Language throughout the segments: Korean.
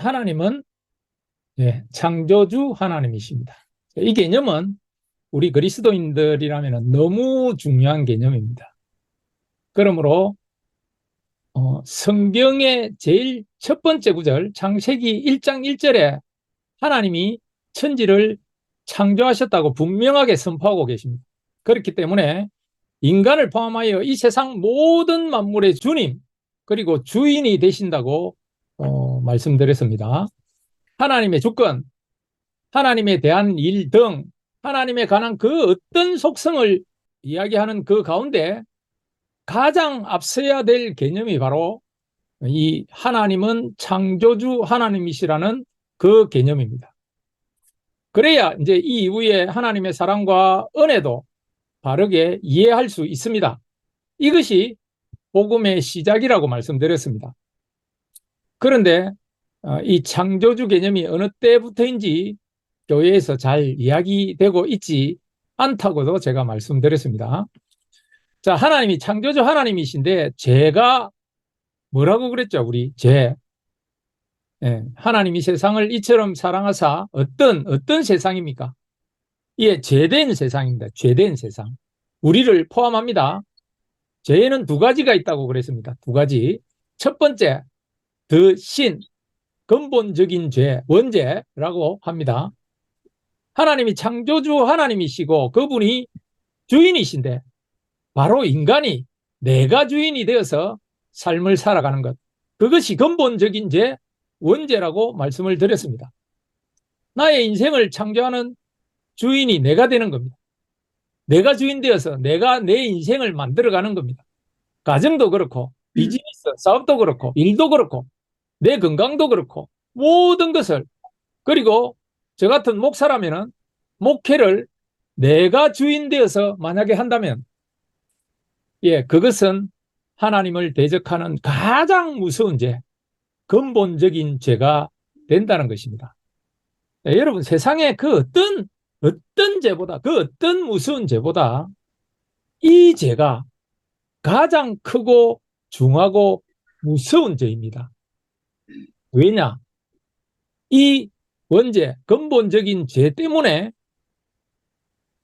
하나님은 창조주 하나님이십니다. 이 개념은 우리 그리스도인들이라면 너무 중요한 개념입니다. 그러므로 성경의 제일 첫 번째 구절 창세기 1장 1절에 하나님이 천지를 창조하셨다고 분명하게 선포하고 계십니다. 그렇기 때문에 인간을 포함하여 이 세상 모든 만물의 주님 그리고 주인이 되신다고 말씀드렸습니다. 하나님의 주권, 하나님에 대한 일 등 하나님에 관한 그 어떤 속성을 이야기하는 그 가운데 가장 앞서야 될 개념이 바로 이 하나님은 창조주 하나님이시라는 그 개념입니다. 그래야 이제 이 이후에 하나님의 사랑과 은혜도 바르게 이해할 수 있습니다. 이것이 복음의 시작이라고 말씀드렸습니다. 그런데 이 창조주 개념이 어느 때부터인지 교회에서 잘 이야기되고 있지 않다고도 제가 말씀드렸습니다. 자, 하나님이 창조주 하나님이신데 죄가 뭐라고 그랬죠? 우리 죄. 하나님이 세상을 이처럼 사랑하사 어떤 세상입니까? 예, 죄된 세상입니다. 죄된 세상. 우리를 포함합니다. 죄에는 두 가지가 있다고 그랬습니다. 두 가지. 첫 번째, the sin, 근본적인 죄, 원죄라고 합니다. 하나님이 창조주 하나님이시고 그분이 주인이신데 바로 인간이 내가 주인이 되어서 삶을 살아가는 것. 그것이 근본적인 죄, 원죄라고 말씀을 드렸습니다. 나의 인생을 창조하는 주인이 내가 되는 겁니다. 내가 주인 되어서 내가 내 인생을 만들어가는 겁니다. 가정도 그렇고 비즈니스, 사업도 그렇고 일도 그렇고 내 건강도 그렇고 모든 것을 그리고 저 같은 목사라면은 목회를 내가 주인 되어서 만약에 한다면 그것은 하나님을 대적하는 가장 무서운 죄, 근본적인 죄가 된다는 것입니다. 여러분 세상에 그 어떤 죄보다 그 어떤 무서운 죄보다 이 죄가 가장 크고 중하고 무서운 죄입니다. 왜냐? 이 원죄, 근본적인 죄 때문에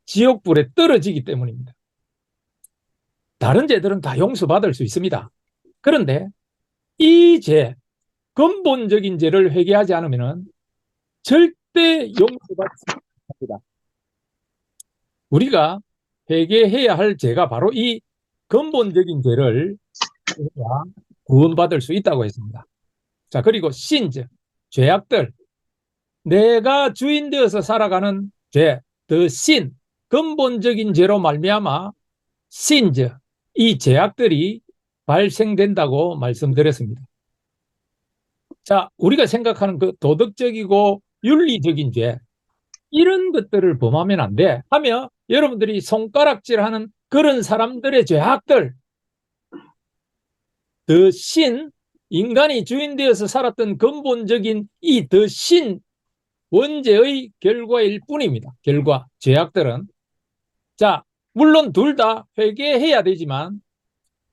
지옥불에 떨어지기 때문입니다. 다른 죄들은 다 용서받을 수 있습니다. 그런데 이 죄, 근본적인 죄를 회개하지 않으면 절대 용서받지 못합니다. 우리가 회개해야 할 죄가 바로 이 근본적인 죄를 구원받을 수 있다고 했습니다. 자, 그리고 신즈, 죄악들, 내가 주인 되어서 살아가는 죄, the sin, 근본적인 죄로 말미암아 신즈, 이 죄악들이 발생된다고 말씀드렸습니다. 자, 우리가 생각하는 그 도덕적이고 윤리적인 죄, 이런 것들을 범하면 안 돼 하며 여러분들이 손가락질하는 그런 사람들의 죄악들, the sin, 인간이 주인 되어서 살았던 근본적인 이 the sin, 원죄의 결과일 뿐입니다. 결과, 죄악들은. 자, 물론 둘 다 회개해야 되지만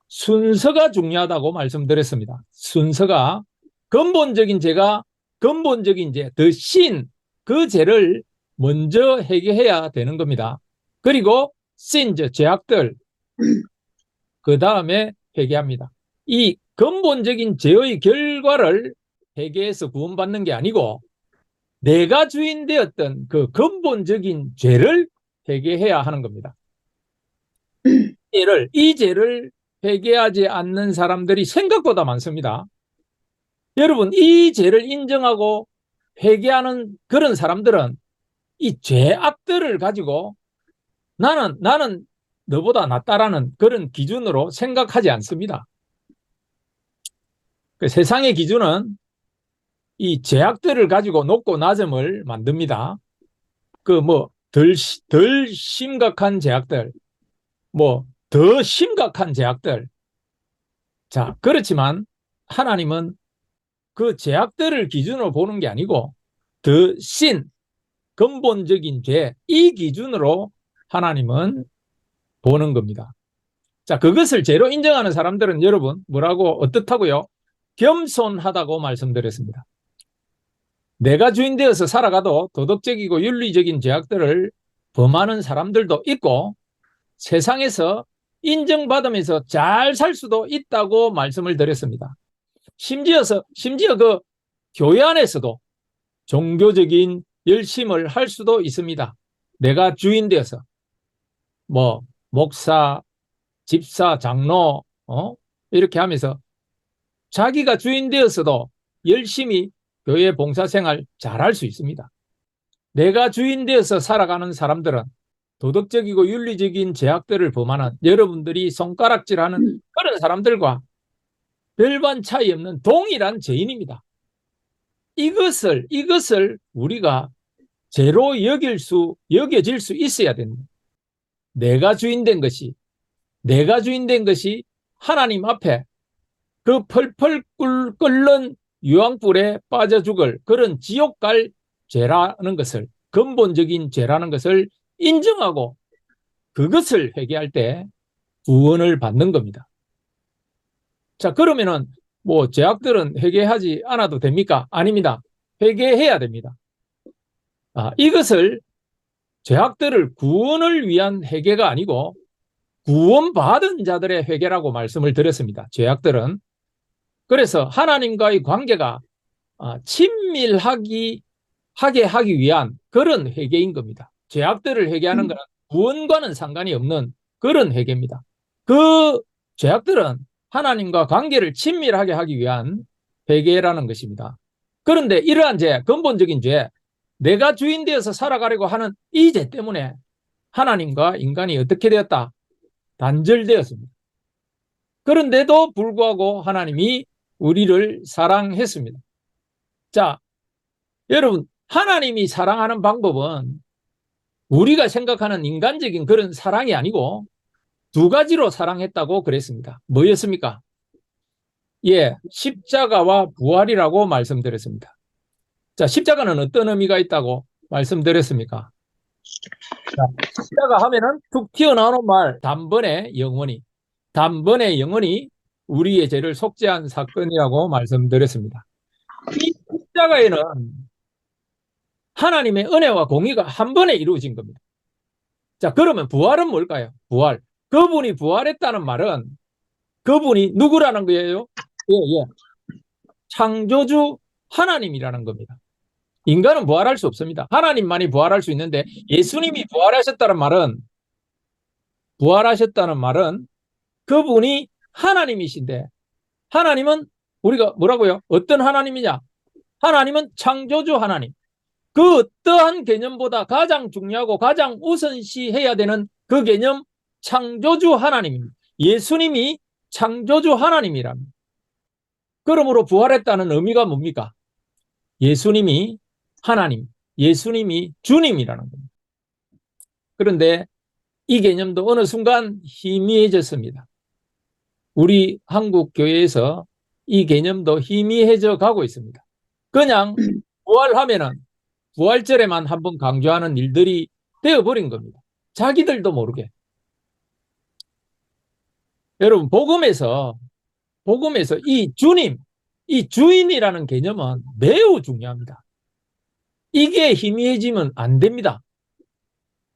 순서가 중요하다고 말씀드렸습니다. 순서가 근본적인 죄가 근본적인 죄, the sin, 그 죄를 먼저 회개해야 되는 겁니다. 그리고 sins, 죄악들, 그 다음에 회개합니다. 이 근본적인 죄의 결과를 회개해서 구원받는 게 아니고 내가 주인 되었던 그 근본적인 죄를 회개해야 하는 겁니다. 이 죄를 회개하지 않는 사람들이 생각보다 많습니다. 여러분, 이 죄를 인정하고 회개하는 그런 사람들은 이 죄악들을 가지고 나는 너보다 낫다라는 그런 기준으로 생각하지 않습니다. 그 세상의 기준은 이 죄악들을 가지고 높고 낮음을 만듭니다. 그 덜 심각한 죄악들, 더 심각한 죄악들. 자, 그렇지만 하나님은 그 죄악들을 기준으로 보는 게 아니고 더 신, 근본적인 죄, 이 기준으로 하나님은 보는 겁니다. 자, 그것을 죄로 인정하는 사람들은 여러분 뭐라고 어떻다고요? 겸손하다고 말씀드렸습니다. 내가 주인 되어서 살아가도 도덕적이고 윤리적인 죄악들을 범하는 사람들도 있고 세상에서 인정받으면서 잘 살 수도 있다고 말씀을 드렸습니다. 심지어 그 교회 안에서도 종교적인 열심을 할 수도 있습니다. 내가 주인 되어서 뭐 목사, 집사, 장로 이렇게 하면서 자기가 주인 되어서도 열심히 교회 봉사생활 잘할 수 있습니다. 내가 주인 되어서 살아가는 사람들은 도덕적이고 윤리적인 죄악들을 범하는 여러분들이 손가락질하는 그런 사람들과 별반 차이 없는 동일한 죄인입니다. 이것을 우리가 죄로 여겨질 수 있어야 됩니다. 내가 주인 된 것이 하나님 앞에 그 펄펄 끓는 유황불에 빠져 죽을 그런 지옥 갈 죄라는 것을, 근본적인 죄라는 것을 인정하고 그것을 회개할 때 구원을 받는 겁니다. 자, 그러면은 뭐 죄악들은 회개하지 않아도 됩니까? 아닙니다. 회개해야 됩니다. 이것을 죄악들을 구원을 위한 회개가 아니고 구원받은 자들의 회개라고 말씀을 드렸습니다. 죄악들은. 그래서 하나님과의 관계가 친밀하게 하기 위한 그런 회개인 겁니다. 죄악들을 회개하는 것은 구원과는 상관이 없는 그런 회개입니다. 그 죄악들은 하나님과 관계를 친밀하게 하기 위한 회개라는 것입니다. 그런데 이러한 죄, 근본적인 죄, 내가 주인 되어서 살아가려고 하는 이 죄 때문에 하나님과 인간이 어떻게 되었다? 단절되었습니다. 그런데도 불구하고 하나님이 우리를 사랑했습니다. 자, 여러분, 하나님이 사랑하는 방법은 우리가 생각하는 인간적인 그런 사랑이 아니고 두 가지로 사랑했다고 그랬습니다. 뭐였습니까? 예, 십자가와 부활이라고 말씀드렸습니다. 자, 십자가는 어떤 의미가 있다고 말씀드렸습니까? 자, 십자가 하면은 툭 튀어나오는 말, 단번에 영원히 우리의 죄를 속죄한 사건이라고 말씀드렸습니다. 이 십자가에는 하나님의 은혜와 공의가 한 번에 이루어진 겁니다. 자, 그러면 부활은 뭘까요? 부활. 그분이 부활했다는 말은 그분이 누구라는 거예요? 예. 창조주 하나님이라는 겁니다. 인간은 부활할 수 없습니다. 하나님만이 부활할 수 있는데 예수님이 부활하셨다는 말은 그분이 하나님이신데 하나님은 우리가 뭐라고요? 어떤 하나님이냐? 하나님은 창조주 하나님. 그 어떠한 개념보다 가장 중요하고 가장 우선시해야 되는 그 개념, 창조주 하나님입니다. 예수님이 창조주 하나님이랍니다. 그러므로 부활했다는 의미가 뭡니까? 예수님이 하나님, 예수님이 주님이라는 겁니다. 그런데 이 개념도 어느 순간 희미해졌습니다. 우리 한국 교회에서 이 개념도 희미해져 가고 있습니다. 그냥 부활하면은 부활절에만 한번 강조하는 일들이 되어버린 겁니다. 자기들도 모르게. 여러분, 복음에서 이 주님, 이 주인이라는 개념은 매우 중요합니다. 이게 희미해지면 안 됩니다.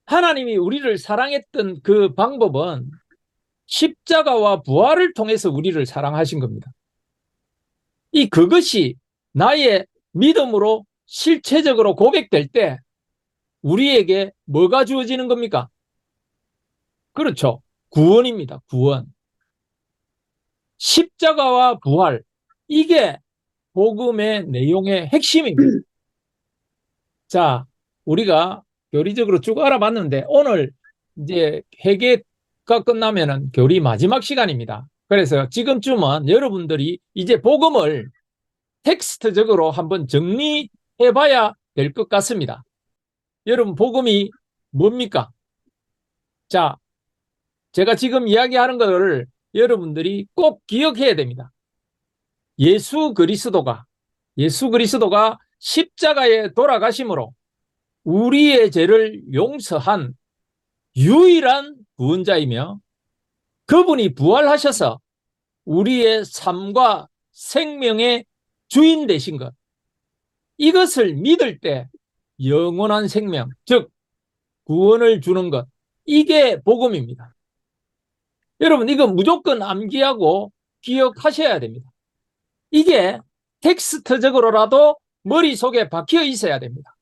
하나님이 우리를 사랑했던 그 방법은 십자가와 부활을 통해서 우리를 사랑하신 겁니다. 그것이 나의 믿음으로 실체적으로 고백될 때 우리에게 뭐가 주어지는 겁니까? 그렇죠. 구원입니다. 구원. 십자가와 부활. 이게 복음의 내용의 핵심입니다. 자, 우리가 교리적으로 쭉 알아봤는데 오늘 이제 회개가 끝나면은 교리 마지막 시간입니다. 그래서 지금쯤은 여러분들이 이제 복음을 텍스트적으로 한번 정리해 봐야 될 것 같습니다. 여러분, 복음이 뭡니까? 자, 제가 지금 이야기하는 것을 여러분들이 꼭 기억해야 됩니다. 예수 그리스도가 십자가에 돌아가심으로 우리의 죄를 용서한 유일한 구원자이며 그분이 부활하셔서 우리의 삶과 생명의 주인 되신 것. 이것을 믿을 때 영원한 생명, 즉 구원을 주는 것, 이게 복음입니다. 여러분 이거 무조건 암기하고 기억하셔야 됩니다. 이게 텍스트적으로라도 머릿속에 박혀 있어야 됩니다.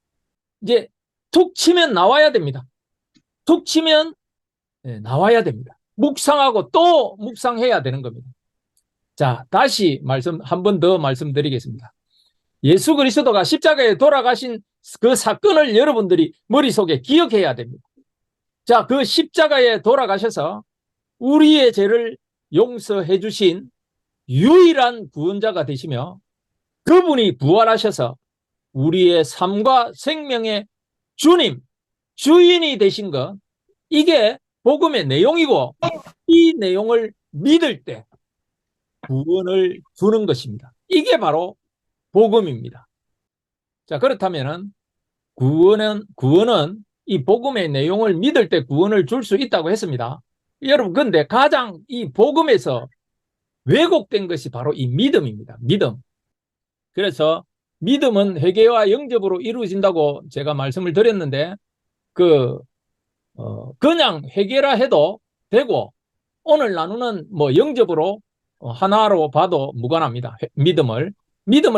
이제 툭 치면 나와야 됩니다. 툭 치면 나와야 됩니다. 묵상하고 또 묵상해야 되는 겁니다. 자, 다시 한 번 더 말씀드리겠습니다. 예수 그리스도가 십자가에 돌아가신 그 사건을 여러분들이 머릿속에 기억해야 됩니다. 자, 그 십자가에 돌아가셔서 우리의 죄를 용서해 주신 유일한 구원자가 되시며 그분이 부활하셔서 우리의 삶과 생명의 주님, 주인이 되신 것, 이게 복음의 내용이고 이 내용을 믿을 때 구원을 주는 것입니다. 이게 바로 복음입니다. 자, 그렇다면은 구원은 이 복음의 내용을 믿을 때 구원을 줄 수 있다고 했습니다. 여러분, 근데 가장 이 복음에서 왜곡된 것이 바로 이 믿음입니다. 믿음. 그래서 믿음은 회개와 영접으로 이루어진다고 제가 말씀을 드렸는데 그냥 회개라 해도 되고 오늘 나누는 영접으로 하나로 봐도 무관합니다. 믿음을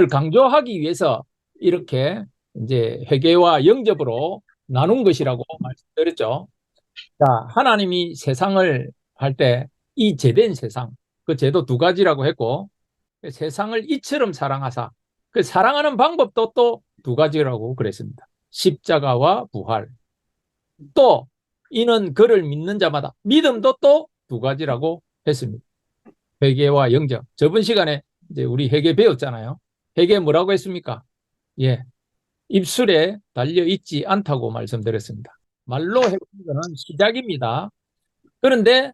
강조하기 위해서 이렇게 이제 회개와 영접으로 나눈 것이라고 말씀드렸죠. 자, 하나님이 세상을 할 때 이 제된 세상, 그 제도 두 가지라고 했고 세상을 이처럼 사랑하사 그 사랑하는 방법도 또 두 가지라고 그랬습니다. 십자가와 부활. 또 이는 그를 믿는 자마다 믿음도 또 두 가지라고 했습니다. 회개와 영접. 저번 시간에 이제 우리 회개 배웠잖아요. 회개 뭐라고 했습니까? 예, 입술에 달려 있지 않다고 말씀드렸습니다. 말로 해보는 것은 시작입니다. 그런데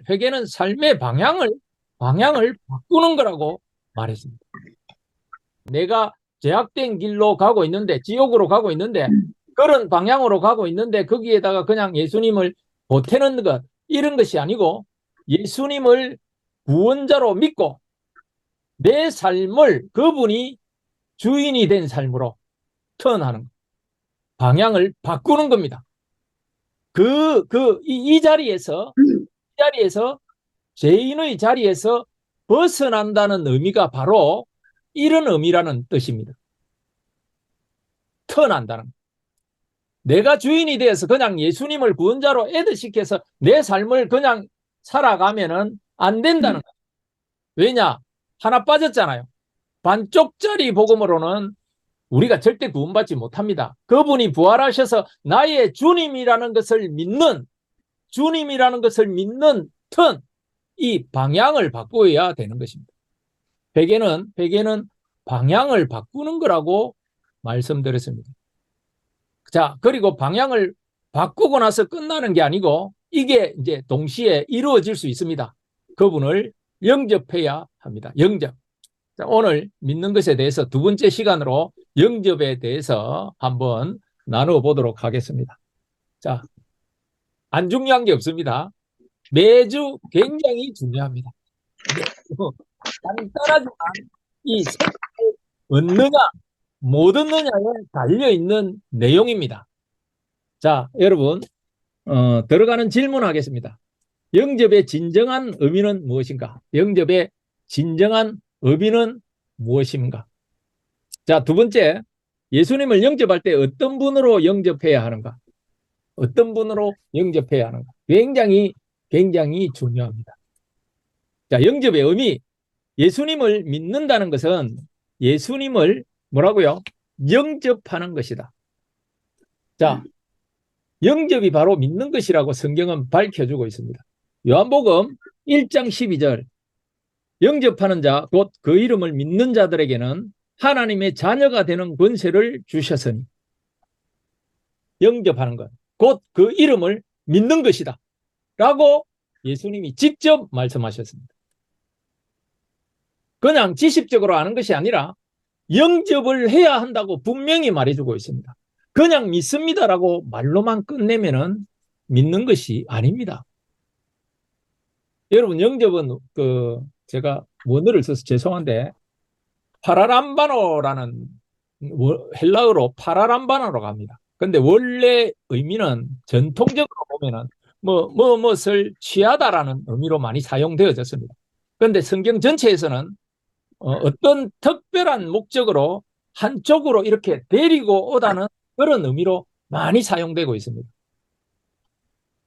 회개는 삶의 방향을 바꾸는 거라고 말했습니다. 내가 제약된 길로 가고 있는데, 지옥으로 가고 있는데, 그런 방향으로 가고 있는데, 거기에다가 그냥 예수님을 보태는 것, 이런 것이 아니고, 예수님을 구원자로 믿고, 내 삶을 그분이 주인이 된 삶으로 턴하는 방향을 바꾸는 겁니다. 이 자리에서 죄인의 자리에서 벗어난다는 의미가 바로 이런 의미라는 뜻입니다. 턴한다는. 내가 주인이 되어서 그냥 예수님을 구원자로 애드시켜서 내 삶을 그냥 살아가면은 안 된다는 거예요. 왜냐? 하나 빠졌잖아요. 반쪽짜리 복음으로는 우리가 절대 구원받지 못합니다. 그분이 부활하셔서 나의 주님이라는 것을 믿는 턴, 이 방향을 바꾸어야 되는 것입니다. 회개는 방향을 바꾸는 거라고 말씀드렸습니다. 자, 그리고 방향을 바꾸고 나서 끝나는 게 아니고 이게 이제 동시에 이루어질 수 있습니다. 그분을 영접해야 합니다. 영접. 자, 오늘 믿는 것에 대해서 두 번째 시간으로 영접에 대해서 한번 나누어 보도록 하겠습니다. 자, 안 중요한 게 없습니다. 매주 굉장히 중요합니다. 간단하지만 이 생명을 얻느냐 못 얻느냐에 달려있는 내용입니다. 자, 여러분 들어가는 질문하겠습니다. 영접의 진정한 의미는 무엇인가? 영접의 진정한 의미는 무엇인가? 자, 두 번째, 예수님을 영접할 때 어떤 분으로 영접해야 하는가? 어떤 분으로 영접해야 하는가? 굉장히 중요합니다. 자, 영접의 의미, 예수님을 믿는다는 것은 예수님을 뭐라고요? 영접하는 것이다. 자, 영접이 바로 믿는 것이라고 성경은 밝혀주고 있습니다. 요한복음 1장 12절, 영접하는 자, 곧 그 이름을 믿는 자들에게는 하나님의 자녀가 되는 권세를 주셨으니, 영접하는 것, 곧 그 이름을 믿는 것이다 라고 예수님이 직접 말씀하셨습니다. 그냥 지식적으로 아는 것이 아니라 영접을 해야 한다고 분명히 말해주고 있습니다. 그냥 믿습니다라고 말로만 끝내면은 믿는 것이 아닙니다. 여러분, 영접은 제가 원어를 써서 죄송한데 파라람바노라는 헬라어로 파라람바노로 갑니다. 근데 원래 의미는 전통적으로 보면은 무엇을 취하다라는 의미로 많이 사용되어졌습니다. 그런데 성경 전체에서는 어떤 특별한 목적으로 한쪽으로 이렇게 데리고 오다는 그런 의미로 많이 사용되고 있습니다.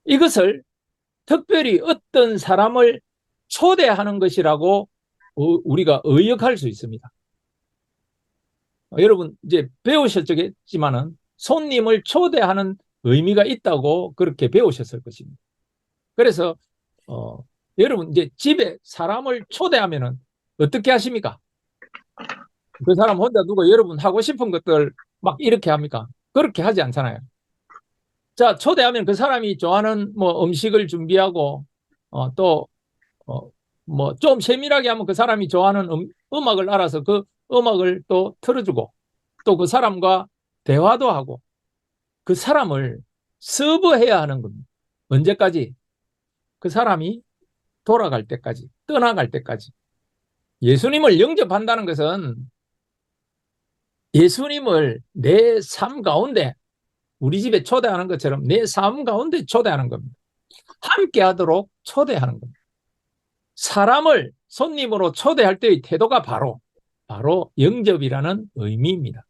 이것을 특별히 어떤 사람을 초대하는 것이라고 우리가 의역할 수 있습니다. 여러분 이제 배우셨겠지만은 손님을 초대하는 의미가 있다고 그렇게 배우셨을 것입니다. 그래서 여러분 이제 집에 사람을 초대하면은 어떻게 하십니까? 그 사람 혼자 두고 여러분 하고 싶은 것들 막 이렇게 합니까? 그렇게 하지 않잖아요. 자, 초대하면 그 사람이 좋아하는 뭐 음식을 준비하고 또 뭐 좀 세밀하게 하면 그 사람이 좋아하는 음악을 알아서 그 음악을 또 틀어주고 또 그 사람과 대화도 하고 그 사람을 서브해야 하는 겁니다. 언제까지? 그 사람이 돌아갈 때까지, 떠나갈 때까지. 예수님을 영접한다는 것은 예수님을 내 삶 가운데 우리 집에 초대하는 것처럼 내 삶 가운데 초대하는 겁니다. 함께 하도록 초대하는 겁니다. 사람을 손님으로 초대할 때의 태도가 바로 영접이라는 의미입니다.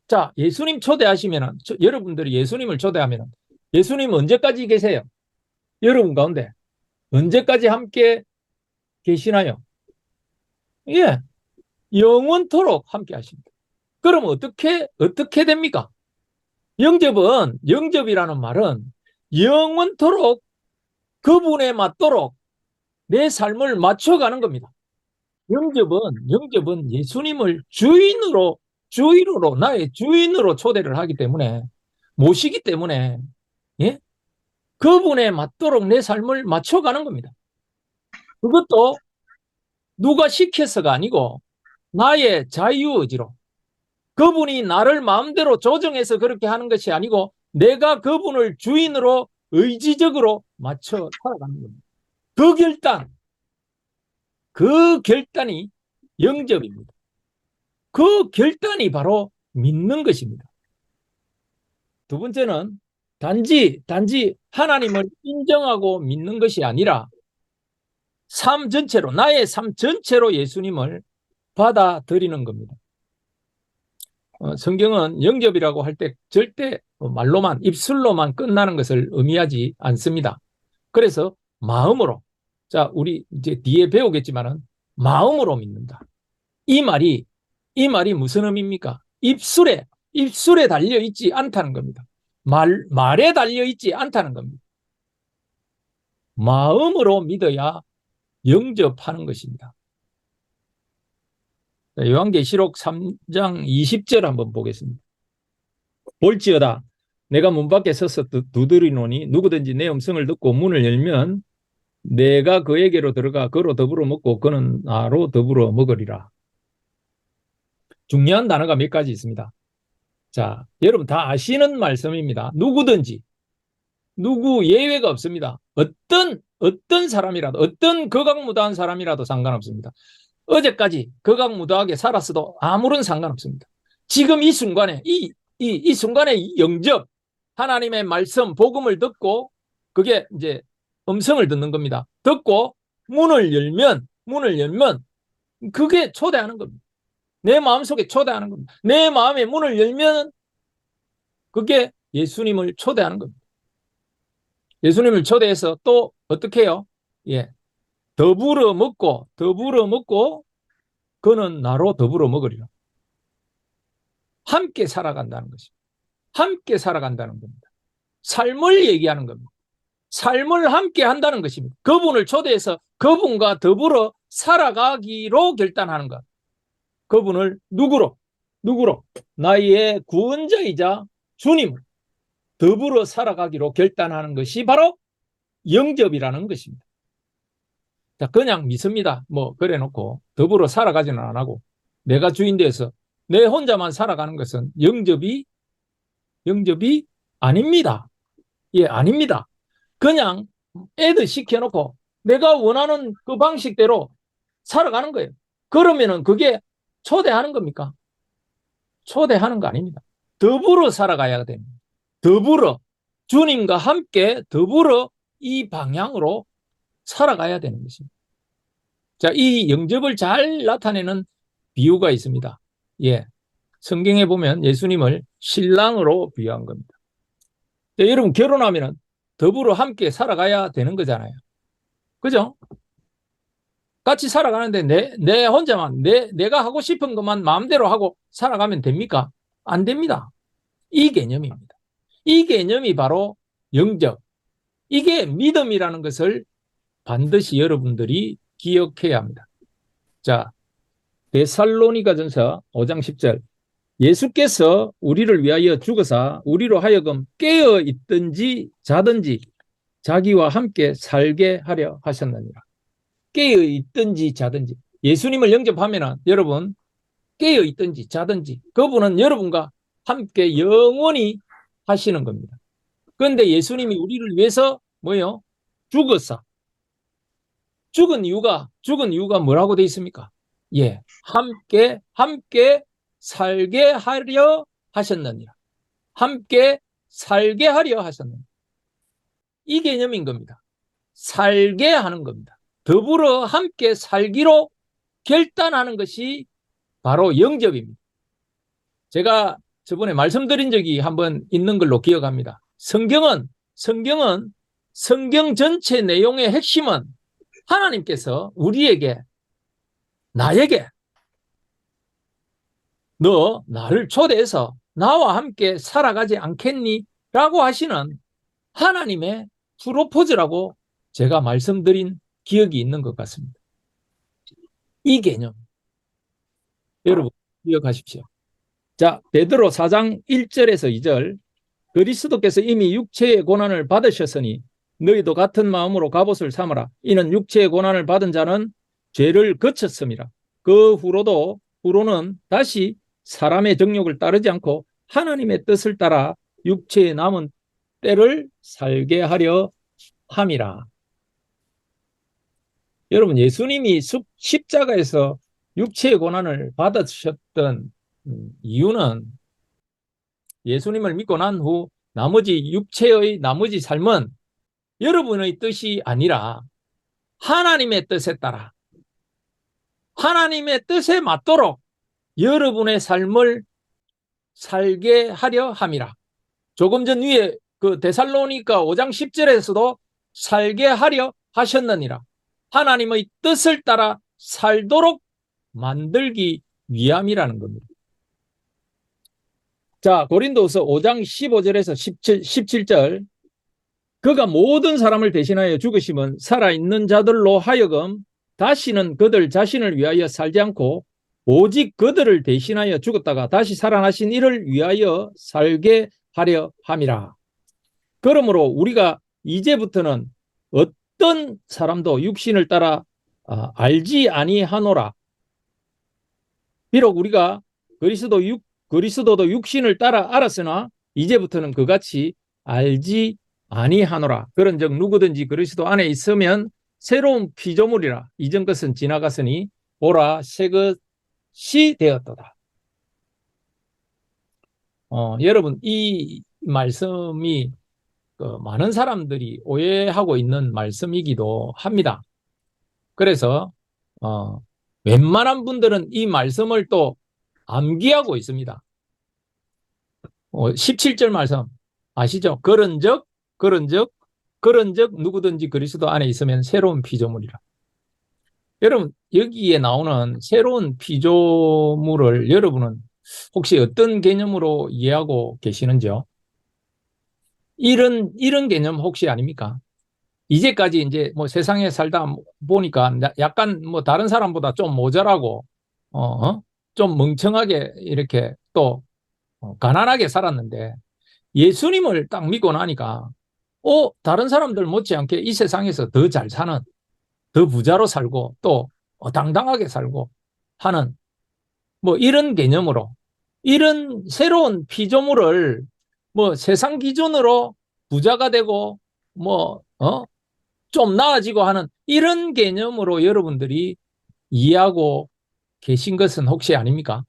자, 예수님 초대하시면 여러분들이 예수님을 초대하면 예수님 언제까지 계세요? 여러분 가운데 언제까지 함께 계시나요? 예, 영원토록 함께 하십니다. 그럼 어떻게 됩니까? 영접이라는 말은 영원토록 그분에 맞도록 내 삶을 맞춰가는 겁니다. 영접은 예수님을 주인으로 나의 주인으로 초대를 하기 때문에 모시기 때문에 예? 그분에 맞도록 내 삶을 맞춰가는 겁니다. 그것도 누가 시켜서가 아니고 나의 자유의지로 그분이 나를 마음대로 조정해서 그렇게 하는 것이 아니고 내가 그분을 주인으로 의지적으로 맞춰 살아가는 겁니다. 그 결단이 영접입니다. 그 결단이 바로 믿는 것입니다. 두 번째는 단지 하나님을 인정하고 믿는 것이 아니라 나의 삶 전체로 예수님을 받아들이는 겁니다. 성경은 영접이라고 할 때 절대 말로만 입술로만 끝나는 것을 의미하지 않습니다. 그래서 마음으로 자 우리 이제 뒤에 배우겠지만은 마음으로 믿는다. 이 말이 무슨 의미입니까? 입술에 달려 있지 않다는 겁니다. 말에 달려 있지 않다는 겁니다. 마음으로 믿어야 영접하는 것입니다. 요한계시록 3장 20절 한번 보겠습니다. 볼지어다 내가 문 밖에 서서 두드리노니 누구든지 내 음성을 듣고 문을 열면 내가 그에게로 들어가 그로 더불어 먹고 그는 나로 더불어 먹으리라. 중요한 단어가 몇 가지 있습니다. 자, 여러분 다 아시는 말씀입니다. 누구든지 누구 예외가 없습니다. 어떤 사람이라도 어떤 거각무도한 사람이라도 상관없습니다. 어제까지 거각무도하게 살았어도 아무런 상관없습니다. 지금 이 순간에 이 순간에 영접 하나님의 말씀 복음을 듣고 그게 이제 음성을 듣는 겁니다. 듣고 문을 열면 그게 초대하는 겁니다. 내 마음속에 초대하는 겁니다. 내 마음의 문을 열면 그게 예수님을 초대하는 겁니다. 예수님을 초대해서 또 어떻게 해요? 예. 더불어 먹고 그는 나로 더불어 먹으리라. 함께 살아간다는 것입니다. 함께 살아간다는 겁니다. 삶을 얘기하는 겁니다. 삶을 함께 한다는 것입니다. 그분을 초대해서 그분과 더불어 살아가기로 결단하는 것. 그분을 누구로? 나의 구원자이자 주님을 더불어 살아가기로 결단하는 것이 바로 영접이라는 것입니다. 자, 그냥 믿습니다. 뭐 그래 놓고 더불어 살아가지는 안 하고 내가 주인 돼서 내 혼자만 살아가는 것은 영접이 아닙니다. 예, 아닙니다. 그냥 애들 시켜놓고 내가 원하는 그 방식대로 살아가는 거예요. 그러면은 그게 초대하는 겁니까? 초대하는 거 아닙니다. 더불어 살아가야 됩니다. 더불어 주님과 함께 더불어 이 방향으로 살아가야 되는 것입니다. 자, 이 영접을 잘 나타내는 비유가 있습니다. 예. 성경에 보면 예수님을 신랑으로 비유한 겁니다. 자, 여러분, 결혼하면 더불어 함께 살아가야 되는 거잖아요. 그죠? 같이 살아가는데 내 혼자만, 내가 하고 싶은 것만 마음대로 하고 살아가면 됩니까? 안 됩니다. 이 개념입니다. 이 개념이 바로 영접. 이게 믿음이라는 것을 반드시 여러분들이 기억해야 합니다. 자, 데살로니가전서 5장 10절. 예수께서 우리를 위하여 죽으사 우리로 하여금 깨어 있든지 자든지 자기와 함께 살게 하려 하셨느니라. 깨어 있든지 자든지. 예수님을 영접하면 여러분 깨어 있든지 자든지 그분은 여러분과 함께 영원히 하시는 겁니다. 그런데 예수님이 우리를 위해서 뭐요? 죽었어. 죽은 이유가 뭐라고 돼 있습니까? 예, 함께 살게 하려 하셨느니라. 함께 살게 하려 하셨느니라. 이 개념인 겁니다. 살게 하는 겁니다. 더불어 함께 살기로 결단하는 것이 바로 영접입니다. 제가 저번에 말씀드린 적이 한번 있는 걸로 기억합니다. 성경 전체 내용의 핵심은 하나님께서 우리에게, 나에게, 너 나를 초대해서 나와 함께 살아가지 않겠니? 라고 하시는 하나님의 프로포즈라고 제가 말씀드린 기억이 있는 것 같습니다. 이 개념 여러분 기억하십시오. 자, 베드로 4장 1절에서 2절. 그리스도께서 이미 육체의 고난을 받으셨으니 너희도 같은 마음으로 갑옷을 삼으라. 이는 육체의 고난을 받은 자는 죄를 거쳤음이라. 그 후로는 다시 사람의 정욕을 따르지 않고 하나님의 뜻을 따라 육체의 남은 때를 살게 하려 함이라. 여러분, 예수님이 십자가에서 육체의 고난을 받으셨던 이유는 예수님을 믿고 난 후 나머지 육체의 나머지 삶은 여러분의 뜻이 아니라 하나님의 뜻에 따라 하나님의 뜻에 맞도록 여러분의 삶을 살게 하려 함이라. 조금 전 위에 그 데살로니가 5장 10절에서도 살게 하려 하셨느니라. 하나님의 뜻을 따라 살도록 만들기 위함이라는 겁니다. 자, 고린도서 5장 15절에서 17절. 그가 모든 사람을 대신하여 죽으심은 살아있는 자들로 하여금 다시는 그들 자신을 위하여 살지 않고 오직 그들을 대신하여 죽었다가 다시 살아나신 이를 위하여 살게 하려 함이라. 그러므로 우리가 이제부터는 어떤 사람도 육신을 따라 알지 아니하노라. 비록 우리가 그리스도도 육신을 따라 알았으나 이제부터는 그같이 알지 아니하노라. 그런즉 누구든지 그리스도 안에 있으면 새로운 피조물이라. 이전 것은 지나갔으니 보라 새 것이 되었도다. 여러분, 이 말씀이 많은 사람들이 오해하고 있는 말씀이기도 합니다. 그래서 웬만한 분들은 이 말씀을 또 암기하고 있습니다. 17절 말씀 아시죠? 그런즉 누구든지 그리스도 안에 있으면 새로운 피조물이라. 여러분, 여기에 나오는 새로운 피조물을 여러분은 혹시 어떤 개념으로 이해하고 계시는지요? 이런 개념 혹시 아닙니까? 이제까지 이제 뭐 세상에 살다 보니까 약간 뭐 다른 사람보다 좀 모자라고 좀 멍청하게 이렇게 또 가난하게 살았는데 예수님을 딱 믿고 나니까 다른 사람들 못지않게 이 세상에서 더 잘 사는, 더 부자로 살고 또 당당하게 살고 하는 뭐 이런 개념으로 이런 새로운 피조물을 뭐 세상 기준으로 부자가 되고 뭐 좀 나아지고 하는 이런 개념으로 여러분들이 이해하고 계신 것은 혹시 아닙니까?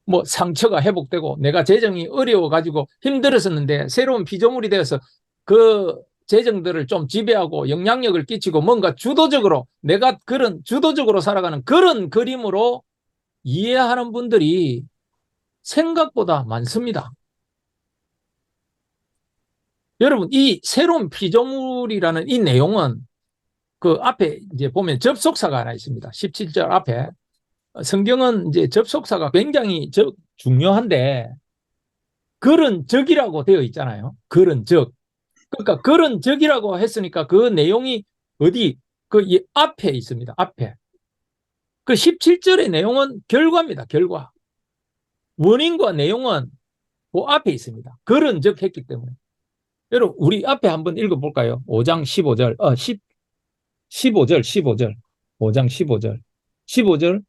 뭐 상처가 회복되고 내가 재정이 어려워가지고 힘들었었는데 새로운 피조물이 되어서 그 재정들을 좀 지배하고 영향력을 끼치고 뭔가 주도적으로 내가 그런 주도적으로 살아가는 그런 그림으로 이해하는 분들이 생각보다 많습니다. 여러분, 이 새로운 피조물이라는 이 내용은 그 앞에 이제 보면 접속사가 하나 있습니다. 17절 앞에. 성경은 이제 접속사가 굉장히 중요한데 그런 적이라고 되어 있잖아요. 그런 적. 그러니까 그런 적이라고 했으니까 그 내용이 어디 그 앞에 있습니다. 앞에. 그 17절의 내용은 결과입니다. 결과. 원인과 내용은 그 앞에 있습니다. 그런 적 했기 때문에. 여러분, 우리 앞에 한번 읽어볼까요? 5장 15절, 15절, 15절. 5장 15절. 15절,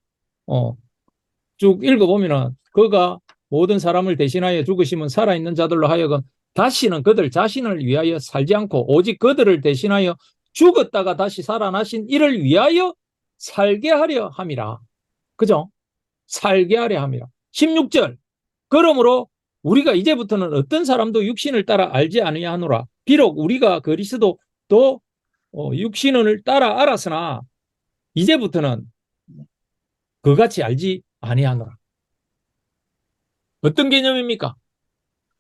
쭉 읽어보면은, 그가 모든 사람을 대신하여 죽으심은 살아있는 자들로 하여금 다시는 그들 자신을 위하여 살지 않고 오직 그들을 대신하여 죽었다가 다시 살아나신 이를 위하여 살게 하려 함이라. 그죠? 살게 하려 함이라. 16절. 그러므로 우리가 이제부터는 어떤 사람도 육신을 따라 알지 아니하노라. 비록 우리가 그리스도도 육신을 따라 알았으나 이제부터는 그같이 알지 아니하노라. 어떤 개념입니까?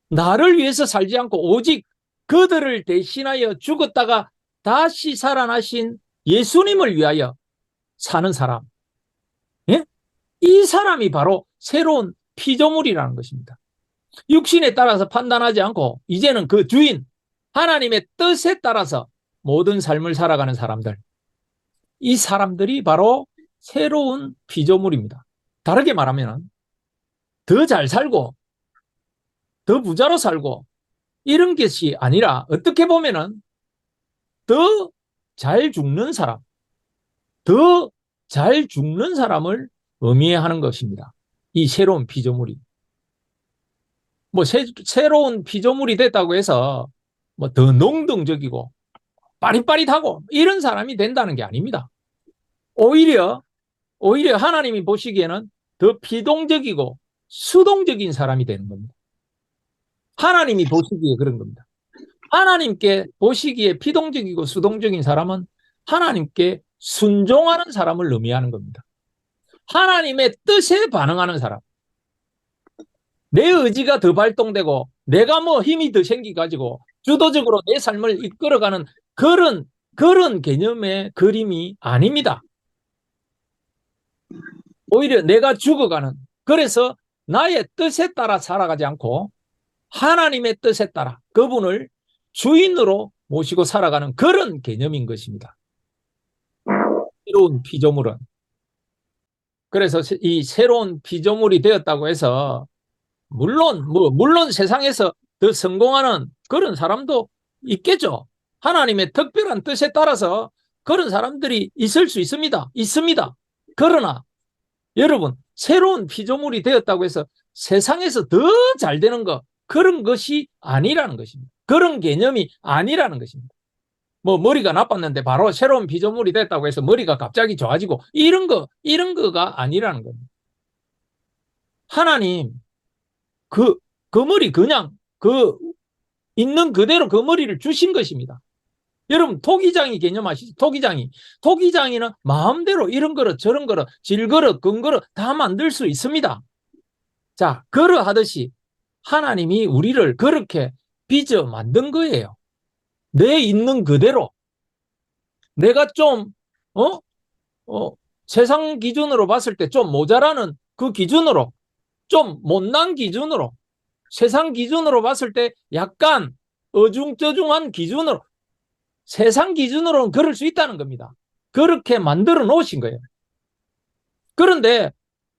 나를 위해서 살지 않고 오직 그들을 대신하여 죽었다가 다시 살아나신 예수님을 위하여 사는 사람. 예? 이 사람이 바로 새로운 피조물이라는 것입니다. 육신에 따라서 판단하지 않고 이제는 그 주인 하나님의 뜻에 따라서 모든 삶을 살아가는 사람들. 이 사람들이 바로 새로운 피조물입니다. 다르게 말하면 더 잘 살고 더 부자로 살고 이런 것이 아니라 어떻게 보면은 더 잘 죽는 사람, 더 잘 죽는 사람을 의미하는 것입니다. 이 새로운 피조물이. 뭐 새로운 피조물이 됐다고 해서 뭐 더 능동적이고 빠릿빠릿하고 이런 사람이 된다는 게 아닙니다. 오히려 하나님이 보시기에는 더 피동적이고 수동적인 사람이 되는 겁니다. 하나님이 보시기에 그런 겁니다. 하나님께 보시기에 피동적이고 수동적인 사람은 하나님께 순종하는 사람을 의미하는 겁니다. 하나님의 뜻에 반응하는 사람. 내 의지가 더 발동되고 내가 뭐 힘이 더 생기가지고 주도적으로 내 삶을 이끌어가는 그런 개념의 그림이 아닙니다. 오히려 내가 죽어가는, 그래서 나의 뜻에 따라 살아가지 않고 하나님의 뜻에 따라 그분을 주인으로 모시고 살아가는 그런 개념인 것입니다. 새로운 피조물은. 그래서 이 새로운 피조물이 되었다고 해서 물론 세상에서 더 성공하는 그런 사람도 있겠죠. 하나님의 특별한 뜻에 따라서 그런 사람들이 있을 수 있습니다. 있습니다. 그러나 여러분, 새로운 피조물이 되었다고 해서 세상에서 더 잘 되는 것, 그런 것이 아니라는 것입니다. 그런 개념이 아니라는 것입니다. 뭐 머리가 나빴는데 바로 새로운 피조물이 됐다고 해서 머리가 갑자기 좋아지고 이런 거가 아니라는 겁니다. 하나님 그 머리 그냥 있는 그대로 그 머리를 주신 것입니다. 여러분 토기장이 개념 아시죠? 토기장이는 마음대로 이런 거로 저런 거로 질거로 근거로 다 만들 수 있습니다. 자, 그러하듯이 하나님이 우리를 그렇게 빚어 만든 거예요. 내 있는 그대로. 내가 좀 세상 기준으로 봤을 때 좀 모자라는 그 기준으로, 좀 못난 기준으로, 세상 기준으로 봤을 때 약간 어중저중한 기준으로, 세상 기준으로는 그럴 수 있다는 겁니다. 그렇게 만들어 놓으신 거예요. 그런데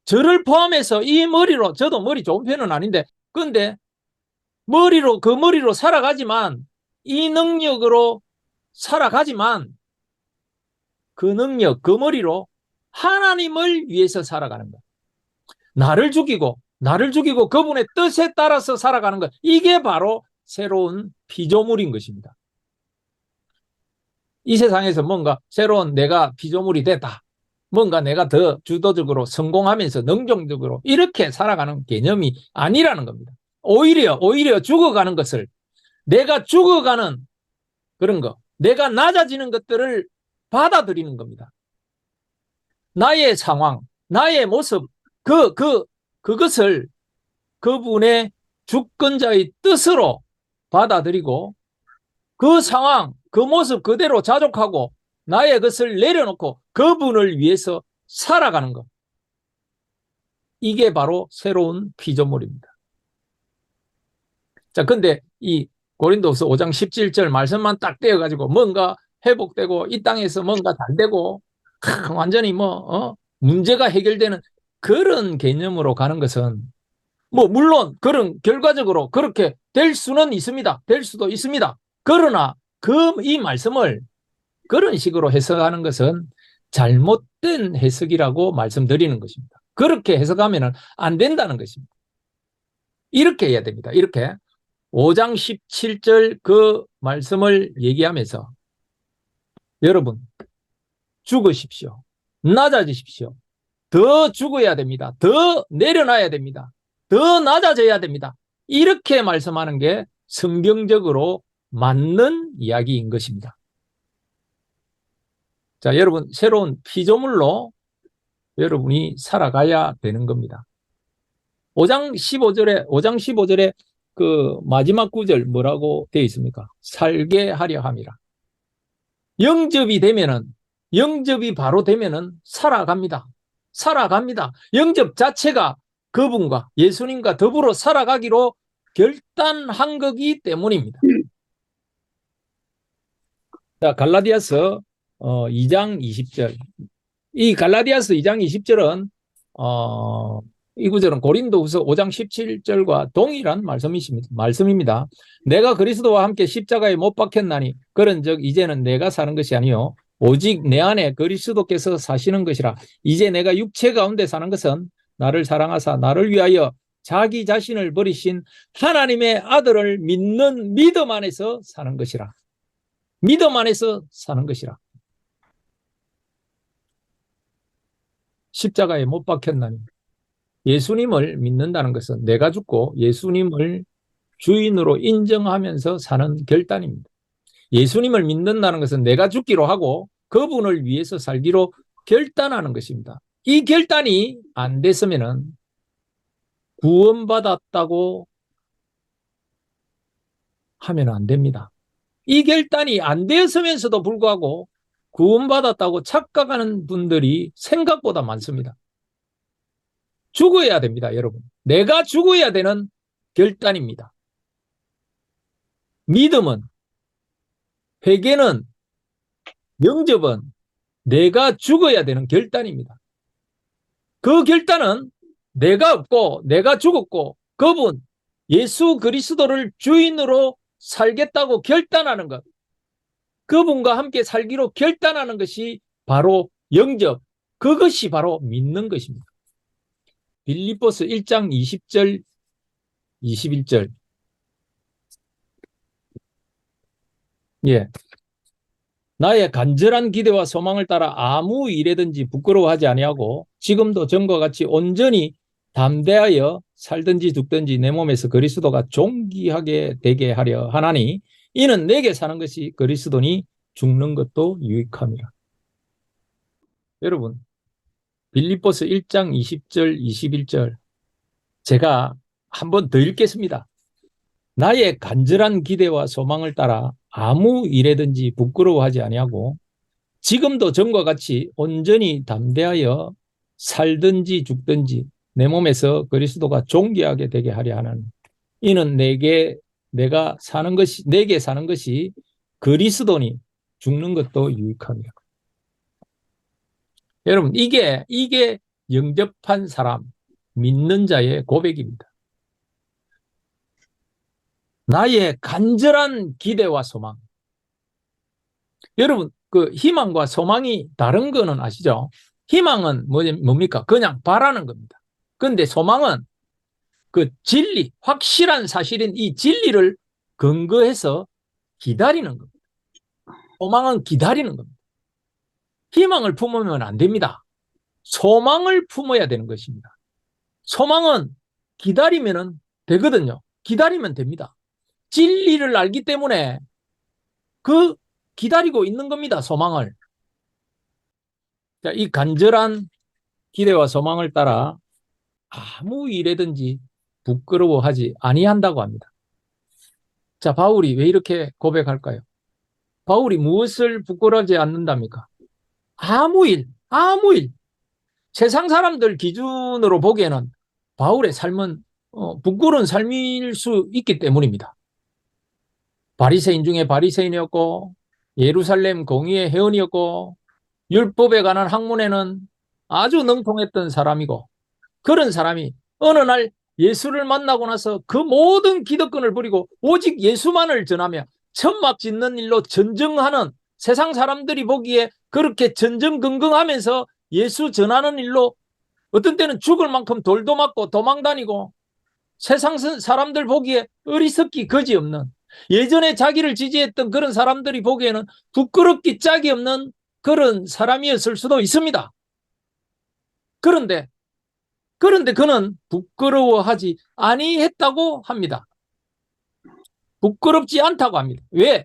저를 포함해서 이 머리로, 저도 머리 좋은 편은 아닌데, 그런데 그 머리로 살아가지만, 이 능력으로 살아가지만, 그 능력, 그 머리로 하나님을 위해서 살아가는 것. 나를 죽이고 그분의 뜻에 따라서 살아가는 것. 이게 바로 새로운 피조물인 것입니다. 이 세상에서 뭔가 새로운 내가 피조물이 됐다. 뭔가 내가 더 주도적으로 성공하면서 능동적으로 이렇게 살아가는 개념이 아니라는 겁니다. 오히려 죽어가는 것을, 내가 죽어가는 그런 거, 내가 낮아지는 것들을 받아들이는 겁니다. 나의 상황, 나의 모습, 그것을 그분의 주권자의 뜻으로 받아들이고 그 상황, 그 모습 그대로 자족하고 나의 것을 내려놓고 그분을 위해서 살아가는 것. 이게 바로 새로운 피조물입니다. 자, 근데 이 고린도후서 5장 17절 말씀만 딱 떼어가지고 뭔가 회복되고 이 땅에서 뭔가 잘 되고 완전히 문제가 해결되는 그런 개념으로 가는 것은 물론 그런 결과적으로 그렇게 될 수는 있습니다. 될 수도 있습니다. 그러나 이 말씀을 그런 식으로 해석하는 것은 잘못된 해석이라고 말씀드리는 것입니다. 그렇게 해석하면 안 된다는 것입니다. 이렇게 해야 됩니다. 이렇게 5장 17절 그 말씀을 얘기하면서 여러분 죽으십시오. 낮아지십시오. 더 죽어야 됩니다. 더 내려놔야 됩니다. 더 낮아져야 됩니다. 이렇게 말씀하는 게 성경적으로 맞는 이야기인 것입니다. 자, 여러분 새로운 피조물로 여러분이 살아가야 되는 겁니다. 5장 15절에 그 마지막 구절 뭐라고 되어 있습니까? 살게 하려 함이라. 영접이 바로 되면은 살아갑니다. 영접 자체가 그분과 예수님과 더불어 살아가기로 결단한 거기 때문입니다. 자, 갈라디아서 2장 20절. 이 갈라디아서 2장 20절은 이 구절은 고린도후서 5장 17절과 동일한 말씀입니다. 내가 그리스도와 함께 십자가에 못 박혔나니 그런즉 이제는 내가 사는 것이 아니요 오직 내 안에 그리스도께서 사시는 것이라. 이제 내가 육체 가운데 사는 것은 나를 사랑하사 나를 위하여 자기 자신을 버리신 하나님의 아들을 믿는 믿음 안에서 사는 것이라. 믿음 안에서 사는 것이라. 십자가에 못 박혔나니 예수님을 믿는다는 것은 내가 죽고 예수님을 주인으로 인정하면서 사는 결단입니다. 예수님을 믿는다는 것은 내가 죽기로 하고 그분을 위해서 살기로 결단하는 것입니다. 이 결단이 안 됐으면 구원받았다고 하면 안 됩니다. 이 결단이 안 되었으면서도 불구하고 구원받았다고 착각하는 분들이 생각보다 많습니다. 죽어야 됩니다, 여러분. 내가 죽어야 되는 결단입니다. 믿음은, 회개는, 영접은 내가 죽어야 되는 결단입니다. 그 결단은 내가 없고 내가 죽었고 그분 예수 그리스도를 주인으로 살겠다고 결단하는 것, 그분과 함께 살기로 결단하는 것이 바로 영접, 그것이 바로 믿는 것입니다. 빌립보서 1장 20절 21절. 예. 나의 간절한 기대와 소망을 따라 아무 일에든지 부끄러워하지 아니하고 지금도 전과 같이 온전히 담대하여 살든지 죽든지 내 몸에서 그리스도가 존귀하게 되게 하려 하나니 이는 내게 사는 것이 그리스도니 죽는 것도 유익함이라. 여러분, 빌립보서 1장 20절 21절 제가 한 번 더 읽겠습니다. 나의 간절한 기대와 소망을 따라 아무 일에든지 부끄러워하지 아니하고 지금도 전과 같이 온전히 담대하여 살든지 죽든지 내 몸에서 그리스도가 존귀하게 되게 하려 하는 이는 내게 사는 것이 그리스도니 죽는 것도 유익함이라. 여러분, 이게 영접한 사람, 믿는 자의 고백입니다. 나의 간절한 기대와 소망. 여러분, 그 희망과 소망이 다른 거는 아시죠? 희망은 뭡니까? 그냥 바라는 겁니다. 그런데 소망은 그 진리, 확실한 사실인 이 진리를 근거해서 기다리는 겁니다. 소망은 기다리는 겁니다. 희망을 품으면 안 됩니다. 소망을 품어야 되는 것입니다. 소망은 기다리면 되거든요. 기다리면 됩니다. 진리를 알기 때문에 그 기다리고 있는 겁니다. 소망을. 자, 이 간절한 기대와 소망을 따라 아무 일에든지 부끄러워하지 아니한다고 합니다. 자, 바울이 왜 이렇게 고백할까요? 바울이 무엇을 부끄러워하지 않는답니까? 아무 일, 아무 일. 세상 사람들 기준으로 보기에는 바울의 삶은 부끄러운 삶일 수 있기 때문입니다. 바리새인 중에 바리새인이었고 예루살렘 공의의 회원이었고 율법에 관한 학문에는 아주 능통했던 사람이고 그런 사람이 어느 날 예수를 만나고 나서 그 모든 기득권을 버리고 오직 예수만을 전하며 천막 짓는 일로 전쟁하는 세상 사람들이 보기에 그렇게 전전긍긍하면서 예수 전하는 일로 어떤 때는 죽을 만큼 돌도 맞고 도망다니고 세상 사람들 보기에 어리석기 거지없는 예전에 자기를 지지했던 그런 사람들이 보기에는 부끄럽기 짝이 없는 그런 사람이었을 수도 있습니다. 그런데 그는 부끄러워하지 아니했다고 합니다. 부끄럽지 않다고 합니다. 왜?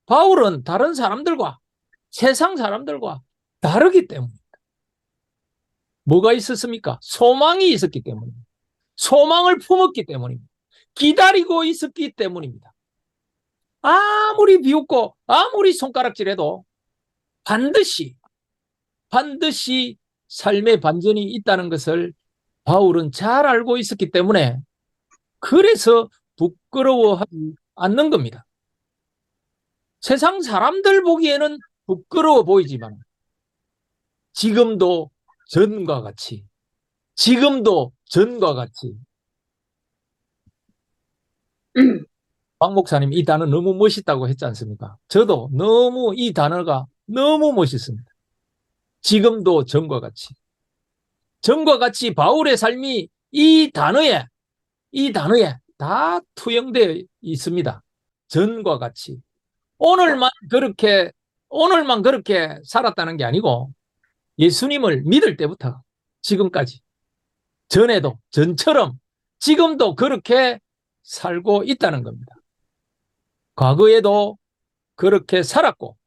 바울은 다른 사람들과 세상 사람들과 다르기 때문입니다. 뭐가 있었습니까? 소망이 있었기 때문입니다. 소망을 품었기 때문입니다. 기다리고 있었기 때문입니다. 아무리 비웃고 아무리 손가락질해도 반드시 삶의 반전이 있다는 것을 바울은 잘 알고 있었기 때문에 그래서 부끄러워하지 않는 겁니다. 세상 사람들 보기에는 부끄러워 보이지만 지금도 전과 같이 박 목사님 이 단어 너무 멋있다고 했지 않습니까? 저도 너무 이 단어가 너무 멋있습니다. 지금도 전과 같이 바울의 삶이 이 단어에 다 투영되어 있습니다. 전과 같이. 오늘만 그렇게 살았다는 게 아니고 예수님을 믿을 때부터 지금까지 전처럼 지금도 그렇게 살고 있다는 겁니다. 과거에도 그렇게 살았고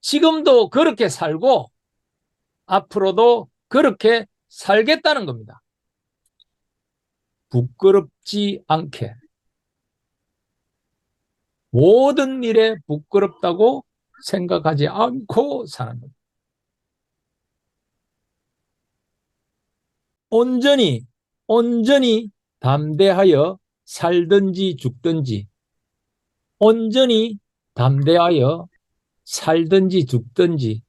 지금도 그렇게 살고 앞으로도 그렇게 살겠다는 겁니다. 부끄럽지 않게 모든 일에 부끄럽다고 생각하지 않고 사는 겁니다. 온전히 담대하여 살든지 죽든지 온전히 담대하여 살든지 죽든지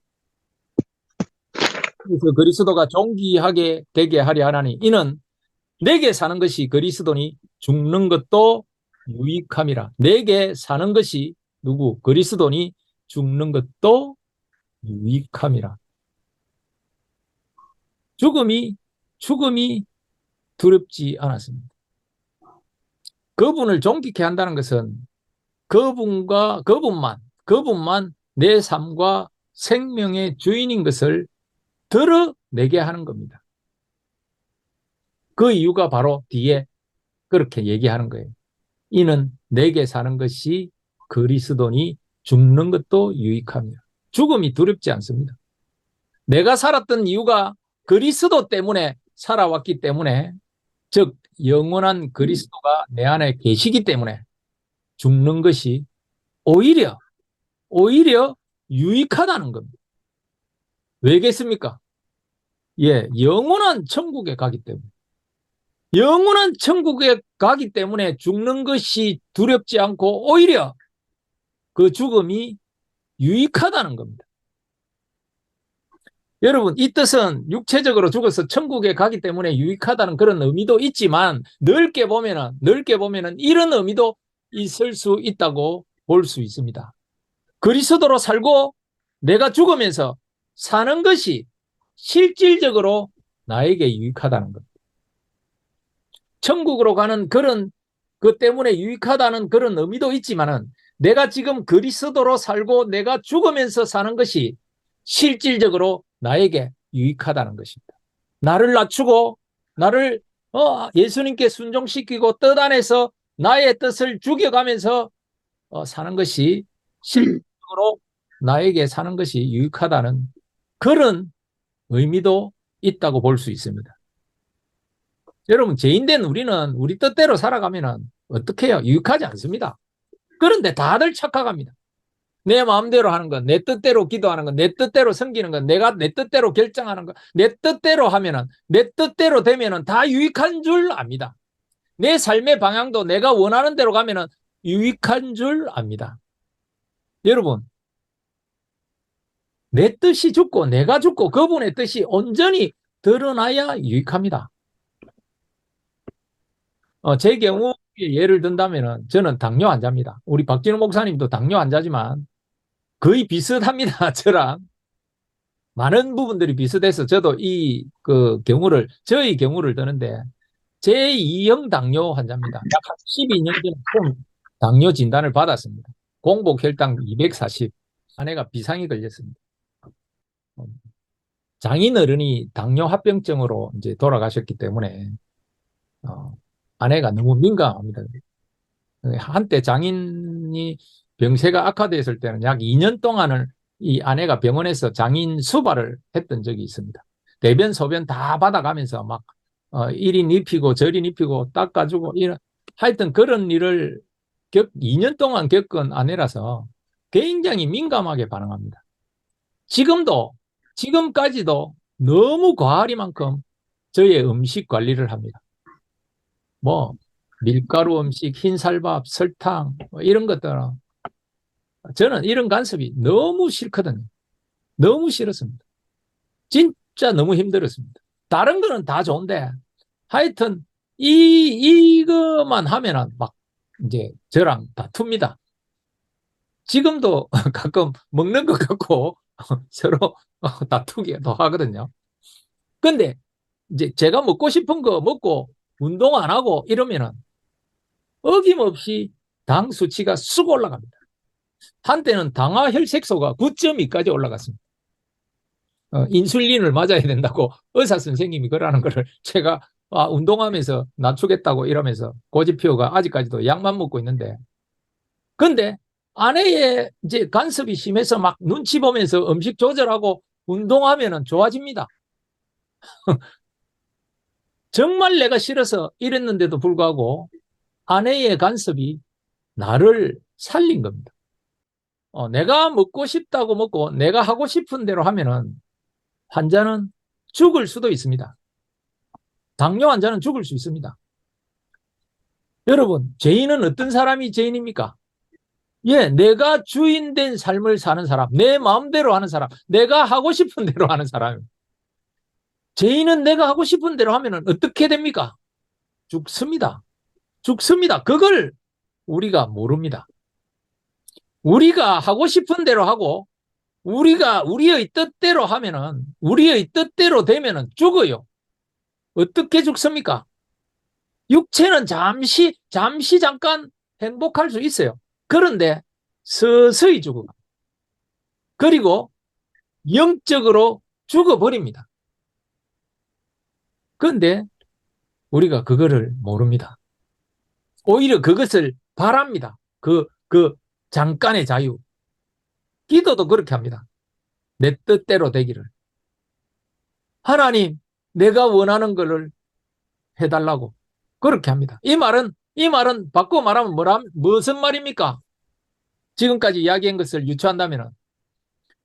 그래서 그리스도가 존귀하게 되게 하려 하나니 이는 내게 사는 것이 그리스도니 죽는 것도 유익함이라. 내게 사는 것이 누구? 그리스도니 죽는 것도 유익함이라. 죽음이 두렵지 않았습니다. 그분을 존귀케 한다는 것은 그분만 내 삶과 생명의 주인인 것을 드러내게 하는 겁니다. 그 이유가 바로 뒤에 그렇게 얘기하는 거예요. 이는 내게 사는 것이 그리스도니 죽는 것도 유익함이라. 죽음이 두렵지 않습니다. 내가 살았던 이유가 그리스도 때문에 살아왔기 때문에 즉 영원한 그리스도가 내 안에 계시기 때문에 죽는 것이 오히려 유익하다는 겁니다. 왜겠습니까? 영원한 천국에 가기 때문에. 영원한 천국에 가기 때문에 죽는 것이 두렵지 않고 오히려 그 죽음이 유익하다는 겁니다. 여러분, 이 뜻은 육체적으로 죽어서 천국에 가기 때문에 유익하다는 그런 의미도 있지만 넓게 보면은 이런 의미도 있을 수 있다고 볼 수 있습니다. 그리스도로 살고 내가 죽으면서 사는 것이 실질적으로 나에게 유익하다는 것. 천국으로 가는 그 때문에 유익하다는 그런 의미도 있지만은 내가 지금 그리스도로 살고 내가 죽으면서 사는 것이 실질적으로 나에게 유익하다는 것입니다. 나를 낮추고 나를 예수님께 순종시키고 뜻 안에서 나의 뜻을 죽여가면서 사는 것이 실질적으로 나에게 사는 것이 유익하다는 그런 의미도 있다고 볼 수 있습니다. 여러분, 죄인된 우리는 우리 뜻대로 살아가면 어떻게 해요? 유익하지 않습니다. 그런데 다들 착각합니다. 내 마음대로 하는 것, 내 뜻대로 기도하는 것, 내 뜻대로 섬기는 것, 내가 내 뜻대로 결정하는 것, 내 뜻대로 하면은, 내 뜻대로 되면은 다 유익한 줄 압니다. 내 삶의 방향도 내가 원하는 대로 가면은 유익한 줄 압니다. 여러분, 내 뜻이 죽고 내가 죽고 그분의 뜻이 온전히 드러나야 유익합니다. 제 경우에 예를 든다면은 저는 당뇨 환자입니다. 우리 박진우 목사님도 당뇨 환자지만 거의 비슷합니다. 저랑 많은 부분들이 비슷해서 저도 저의 경우를 드는데 제2형 당뇨 환자입니다. 약 12년 전에 처음 당뇨 진단을 받았습니다. 공복 혈당 240, 아내가 비상이 걸렸습니다. 장인어른이 당뇨 합병증으로 이제 돌아가셨기 때문에 아내가 너무 민감합니다. 한때 장인이 병세가 악화됐을 때는 약 2년 동안을 이 아내가 병원에서 장인 수발을 했던 적이 있습니다. 대변, 소변 다 받아가면서 막 이리 입히고 저리 입히고 닦아주고 하여튼 그런 일을 2년 동안 겪은 아내라서 굉장히 민감하게 반응합니다. 지금까지도 너무 과하리만큼 저의 음식 관리를 합니다. 뭐 밀가루 음식, 흰쌀밥, 설탕 이런 것들은 저는 이런 간섭이 너무 싫거든요. 너무 싫었습니다. 진짜 너무 힘들었습니다. 다른 거는 다 좋은데 하여튼 이거만 하면은 막 이제 저랑 다툽니다. 지금도 가끔 먹는 것 같고 서로 다투기도 하거든요. 근데 이제 제가 먹고 싶은 거 먹고 운동 안 하고 이러면은 어김없이 당 수치가 쑥 올라갑니다. 한때는 당화 혈색소가 9.2까지 올라갔습니다. 인슐린을 맞아야 된다고 의사 선생님이 그러는 거를 제가 운동하면서 낮추겠다고 이러면서 고집 피우가 아직까지도 약만 먹고 있는데, 근데 아내의 이제 간섭이 심해서 막 눈치 보면서 음식 조절하고 운동하면은 좋아집니다. 정말 내가 싫어서 이랬는데도 불구하고 아내의 간섭이 나를 살린 겁니다. 내가 먹고 싶다고 먹고 내가 하고 싶은 대로 하면은 환자는 죽을 수도 있습니다. 당뇨 환자는 죽을 수 있습니다. 여러분, 죄인은 어떤 사람이 죄인입니까? 예, 내가 주인된 삶을 사는 사람, 내 마음대로 하는 사람, 내가 하고 싶은 대로 하는 사람. 죄인은 내가 하고 싶은 대로 하면 어떻게 됩니까? 죽습니다. 죽습니다. 그걸 우리가 모릅니다. 우리가 하고 싶은 대로 하고 우리가 우리의 뜻대로 하면은 우리의 뜻대로 되면은 죽어요. 어떻게 죽습니까? 육체는 잠깐 행복할 수 있어요. 그런데 서서히 죽어. 그리고 영적으로 죽어버립니다. 그런데 우리가 그거를 모릅니다. 오히려 그것을 바랍니다. 그 잠깐의 자유. 기도도 그렇게 합니다. 내 뜻대로 되기를. 하나님, 내가 원하는 것을 해달라고. 그렇게 합니다. 이 말은 바꿔 말하면 무슨 말입니까? 지금까지 이야기한 것을 유추한다면,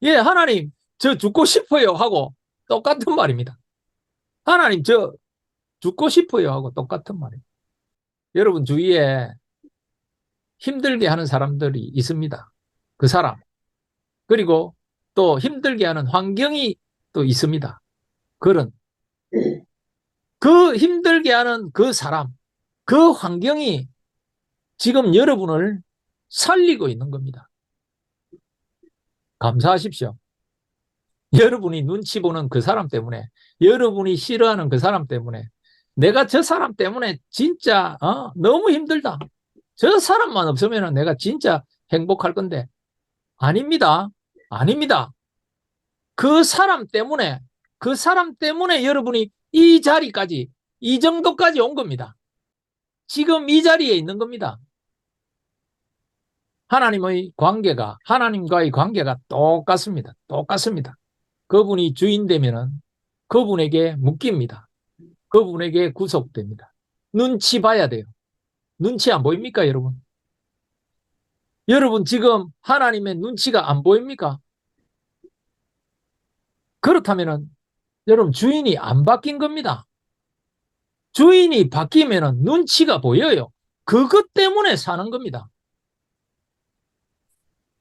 예, 하나님, 저 죽고 싶어요 하고 똑같은 말입니다. 하나님, 저 죽고 싶어요 하고 똑같은 말입니다. 여러분 주위에 힘들게 하는 사람들이 있습니다. 그 사람. 그리고 또 힘들게 하는 환경이 또 있습니다. 그 힘들게 하는 그 사람, 그 환경이 지금 여러분을 살리고 있는 겁니다. 감사하십시오. 여러분이 눈치 보는 그 사람 때문에, 여러분이 싫어하는 그 사람 때문에, 내가 저 사람 때문에 진짜 너무 힘들다. 저 사람만 없으면 내가 진짜 행복할 건데. 아닙니다. 아닙니다. 그 사람 때문에 여러분이 이 자리까지, 이 정도까지 온 겁니다. 지금 이 자리에 있는 겁니다. 하나님과의 관계가 똑같습니다. 똑같습니다. 그분이 주인 되면은 그분에게 묶입니다. 그분에게 구속됩니다. 눈치 봐야 돼요. 눈치 안 보입니까, 여러분? 여러분 지금 하나님의 눈치가 안 보입니까? 그렇다면은 여러분 주인이 안 바뀐 겁니다. 주인이 바뀌면은 눈치가 보여요. 그것 때문에 사는 겁니다.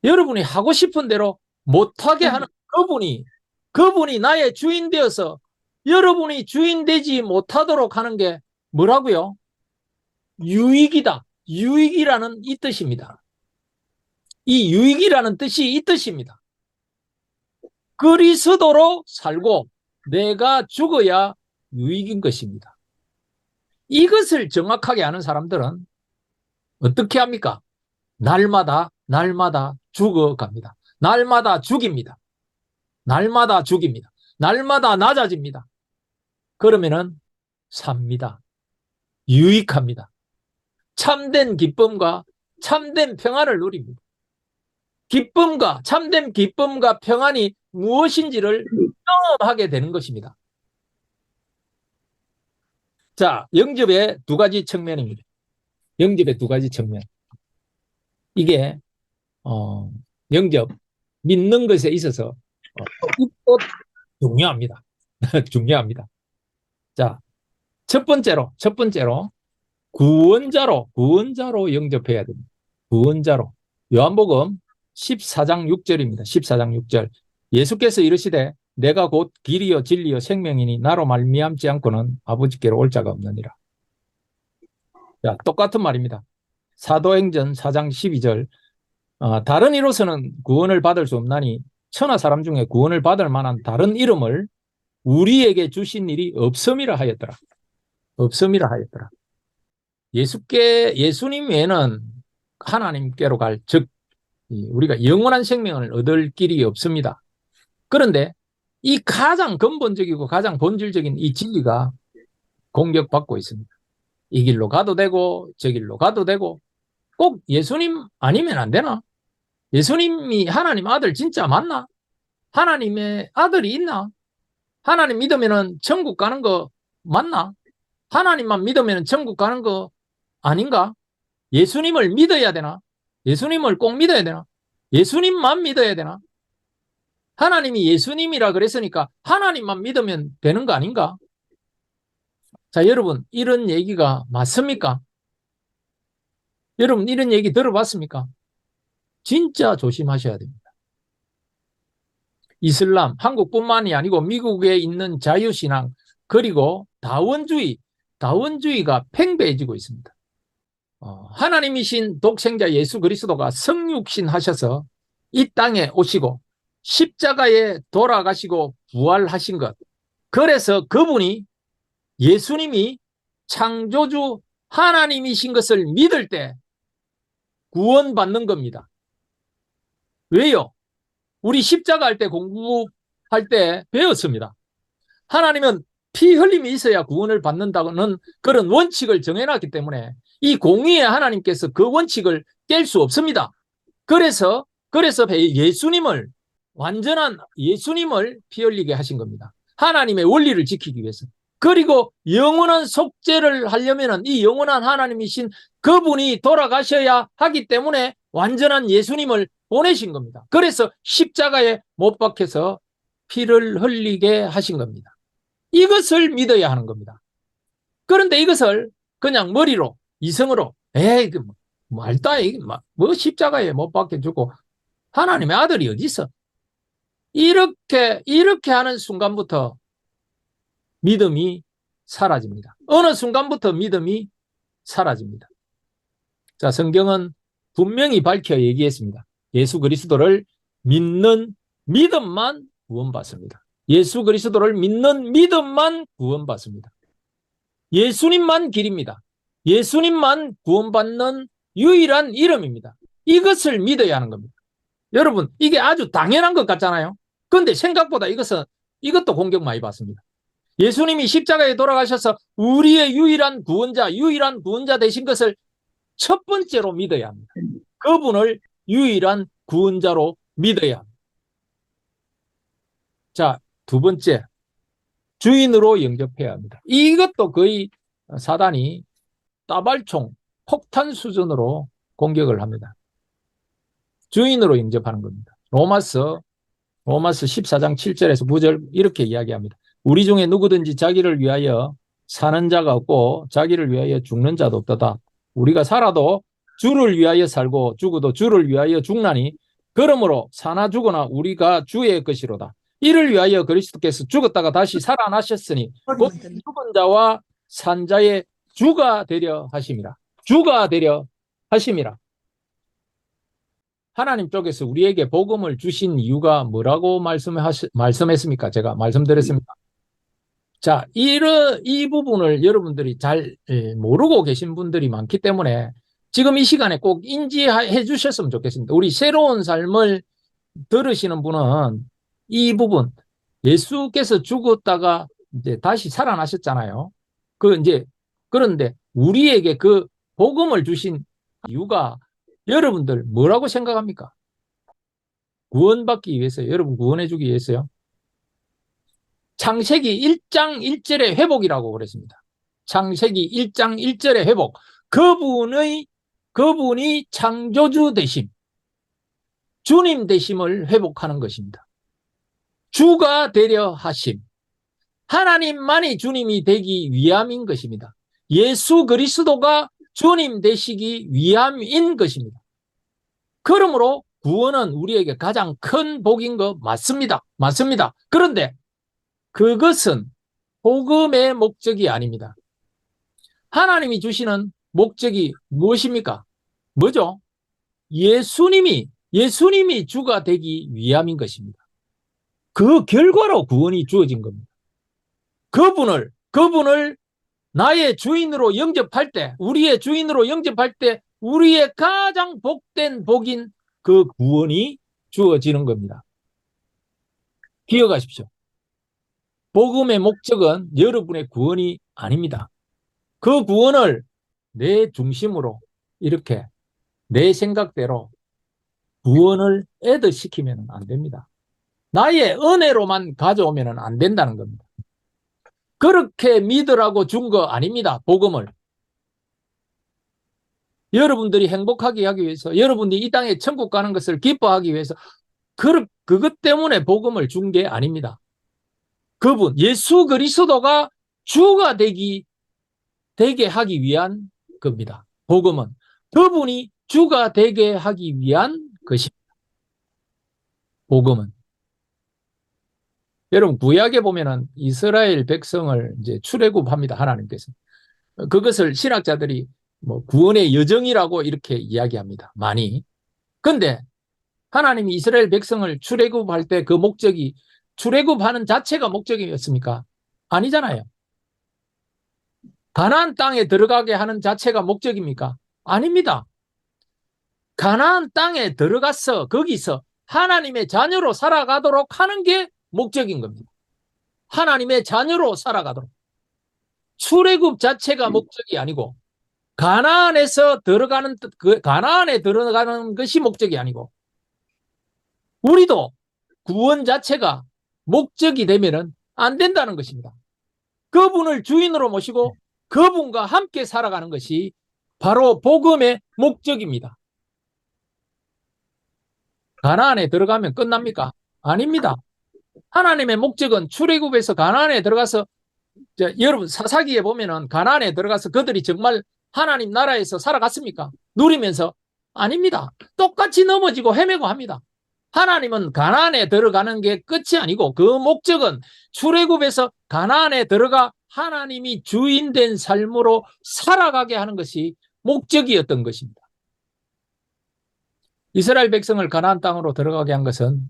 여러분이 하고 싶은 대로 못하게 하는 그분이 나의 주인 되어서 여러분이 주인 되지 못하도록 하는 게 뭐라고요? 유익이다. 유익이라는 이 뜻입니다. 이 유익이라는 뜻이 이 뜻입니다. 그리스도로 살고 내가 죽어야 유익인 것입니다. 이것을 정확하게 아는 사람들은 어떻게 합니까? 날마다 죽어갑니다. 날마다 죽입니다. 날마다 죽입니다. 날마다 낮아집니다. 그러면은 삽니다. 유익합니다. 참된 기쁨과 참된 평안을 누립니다. 참된 기쁨과 평안이 무엇인지를 경험하게 되는 것입니다. 자, 영접의 두 가지 측면입니다. 영접의 두 가지 측면. 이게 영접, 믿는 것에 있어서 또 중요합니다. 중요합니다. 자, 첫 번째로 구원자로 영접해야 됩니다. 구원자로. 요한복음 14장 6절입니다. 14장 6절. 예수께서 이르시되 내가 곧 길이요 진리요 생명이니 나로 말미암지 않고는 아버지께로 올 자가 없느니라. 자, 똑같은 말입니다. 사도행전 4장 12절. 다른 이로서는 구원을 받을 수 없나니 천하 사람 중에 구원을 받을 만한 다른 이름을 우리에게 주신 일이 없음이라 하였더라. 없음이라 하였더라. 예수님 외에는 하나님께로 즉 우리가 영원한 생명을 얻을 길이 없습니다. 그런데 이 가장 근본적이고 가장 본질적인 이 진리가 공격받고 있습니다. 이 길로 가도 되고 저 길로 가도 되고 꼭 예수님 아니면 안 되나? 예수님이 하나님 아들 진짜 맞나? 하나님의 아들이 있나? 하나님 믿으면 천국 가는 거 맞나? 하나님만 믿으면 천국 가는 거 아닌가? 예수님을 믿어야 되나? 예수님을 꼭 믿어야 되나? 예수님만 믿어야 되나? 하나님이 예수님이라 그랬으니까 하나님만 믿으면 되는 거 아닌가? 자, 여러분, 이런 얘기가 맞습니까? 여러분, 이런 얘기 들어봤습니까? 진짜 조심하셔야 됩니다. 이슬람, 한국뿐만이 아니고 미국에 있는 자유신앙, 그리고 다원주의가 팽배해지고 있습니다. 하나님이신 독생자 예수 그리스도가 성육신 하셔서 이 땅에 오시고 십자가에 돌아가시고 부활하신 것. 그래서 그분이 예수님이 창조주 하나님이신 것을 믿을 때 구원받는 겁니다. 왜요? 우리 십자가 할 때 공부할 때 배웠습니다. 하나님은 피 흘림이 있어야 구원을 받는다는 그런 원칙을 정해놨기 때문에 이 공의의 하나님께서 그 원칙을 깰 수 없습니다. 그래서 완전한 예수님을 피 흘리게 하신 겁니다. 하나님의 원리를 지키기 위해서. 그리고 영원한 속죄를 하려면 이 영원한 하나님이신 그분이 돌아가셔야 하기 때문에 완전한 예수님을 보내신 겁니다. 그래서 십자가에 못 박혀서 피를 흘리게 하신 겁니다. 이것을 믿어야 하는 겁니다. 그런데 이것을 그냥 머리로 이성으로 말다 뭐 십자가에 못 박혀주고 하나님의 아들이 어디 있어? 이렇게 하는 순간부터 믿음이 사라집니다. 어느 순간부터 믿음이 사라집니다. 자, 성경은 분명히 밝혀 얘기했습니다. 예수 그리스도를 믿는 믿음만 구원받습니다. 예수 그리스도를 믿는 믿음만 구원받습니다. 예수님만 길입니다. 예수님만 구원받는 유일한 이름입니다. 이것을 믿어야 하는 겁니다. 여러분, 이게 아주 당연한 것 같잖아요. 그런데 생각보다 이것도 공격 많이 받습니다. 예수님이 십자가에 돌아가셔서 우리의 유일한 구원자 되신 것을 첫 번째로 믿어야 합니다. 그분을 유일한 구원자로 믿어야 합니다. 자, 두 번째, 주인으로 영접해야 합니다. 이것도 거의 사단이 따발총, 폭탄 수준으로 공격을 합니다. 주인으로 영접하는 겁니다. 로마서 14장 7절에서 9절 이렇게 이야기합니다. 우리 중에 누구든지 자기를 위하여 사는 자가 없고 자기를 위하여 죽는 자도 없도다. 우리가 살아도 주를 위하여 살고 죽어도 주를 위하여 죽나니 그러므로 사나 죽으나 우리가 주의 것이로다. 이를 위하여 그리스도께서 죽었다가 다시 살아나셨으니 곧 죽은 자와 산 자의 주가 되려 하심이라. 주가 되려 하심이라. 하나님 쪽에서 우리에게 복음을 주신 이유가 뭐라고 말씀했습니까? 제가 말씀드렸습니다. 자, 이 부분을 여러분들이 잘 모르고 계신 분들이 많기 때문에 지금 이 시간에 꼭 인지해 주셨으면 좋겠습니다. 우리 새로운 삶을 들으시는 분은 이 부분, 예수께서 죽었다가 이제 다시 살아나셨잖아요. 그런데 우리에게 그 복음을 주신 이유가 여러분들 뭐라고 생각합니까? 구원받기 위해서, 여러분 구원해주기 위해서요. 창세기 1장 1절의 회복이라고 그랬습니다. 창세기 1장 1절의 회복. 그분이 창조주 되심, 주님 되심을 회복하는 것입니다. 주가 되려 하심. 하나님만이 주님이 되기 위함인 것입니다. 예수 그리스도가 주님 되시기 위함인 것입니다. 그러므로 구원은 우리에게 가장 큰 복인 것 맞습니다. 맞습니다. 그런데 그것은 복음의 목적이 아닙니다. 하나님이 주시는 목적이 무엇입니까? 뭐죠? 예수님이 주가 되기 위함인 것입니다. 그 결과로 구원이 주어진 겁니다. 그분을 나의 주인으로 영접할 때, 우리의 주인으로 영접할 때 우리의 가장 복된 복인 그 구원이 주어지는 겁니다. 기억하십시오. 복음의 목적은 여러분의 구원이 아닙니다. 그 구원을 내 중심으로 이렇게 내 생각대로 구원을 애드시키면 안 됩니다. 나의 은혜로만 가져오면 안 된다는 겁니다. 그렇게 믿으라고 준 거 아닙니다. 복음을. 여러분들이 행복하게 하기 위해서, 여러분들이 이 땅에 천국 가는 것을 기뻐하기 위해서 그것 때문에 복음을 준 게 아닙니다. 그분, 예수 그리스도가 주가 되게 하기 위한 겁니다. 복음은. 그분이 주가 되게 하기 위한 것입니다. 복음은. 여러분, 구약에 보면은 이스라엘 백성을 이제 출애굽합니다. 하나님께서. 그것을 신학자들이 뭐 구원의 여정이라고 이렇게 이야기합니다. 많이. 근데 하나님이 이스라엘 백성을 출애굽할 때 그 목적이 출애굽하는 자체가 목적이었습니까? 아니잖아요. 가나안 땅에 들어가게 하는 자체가 목적입니까? 아닙니다. 가나안 땅에 들어가서 거기서 하나님의 자녀로 살아가도록 하는 게 목적인 겁니다. 하나님의 자녀로 살아가도록. 출애굽 자체가 목적이 아니고 가나안에 들어가는 것이 목적이 아니고 우리도 구원 자체가 목적이 되면은 안 된다는 것입니다. 그분을 주인으로 모시고 그분과 함께 살아가는 것이 바로 복음의 목적입니다. 가나안에 들어가면 끝납니까? 아닙니다. 하나님의 목적은 출애굽에서 가나안에 들어가서 여러분 사사기에 보면은 가나안에 들어가서 그들이 정말 하나님 나라에서 살아갔습니까? 누리면서? 아닙니다. 똑같이 넘어지고 헤매고 합니다. 하나님은 가나안에 들어가는 게 끝이 아니고 그 목적은 출애굽에서 가나안에 들어가 하나님이 주인된 삶으로 살아가게 하는 것이 목적이었던 것입니다. 이스라엘 백성을 가나안 땅으로 들어가게 한 것은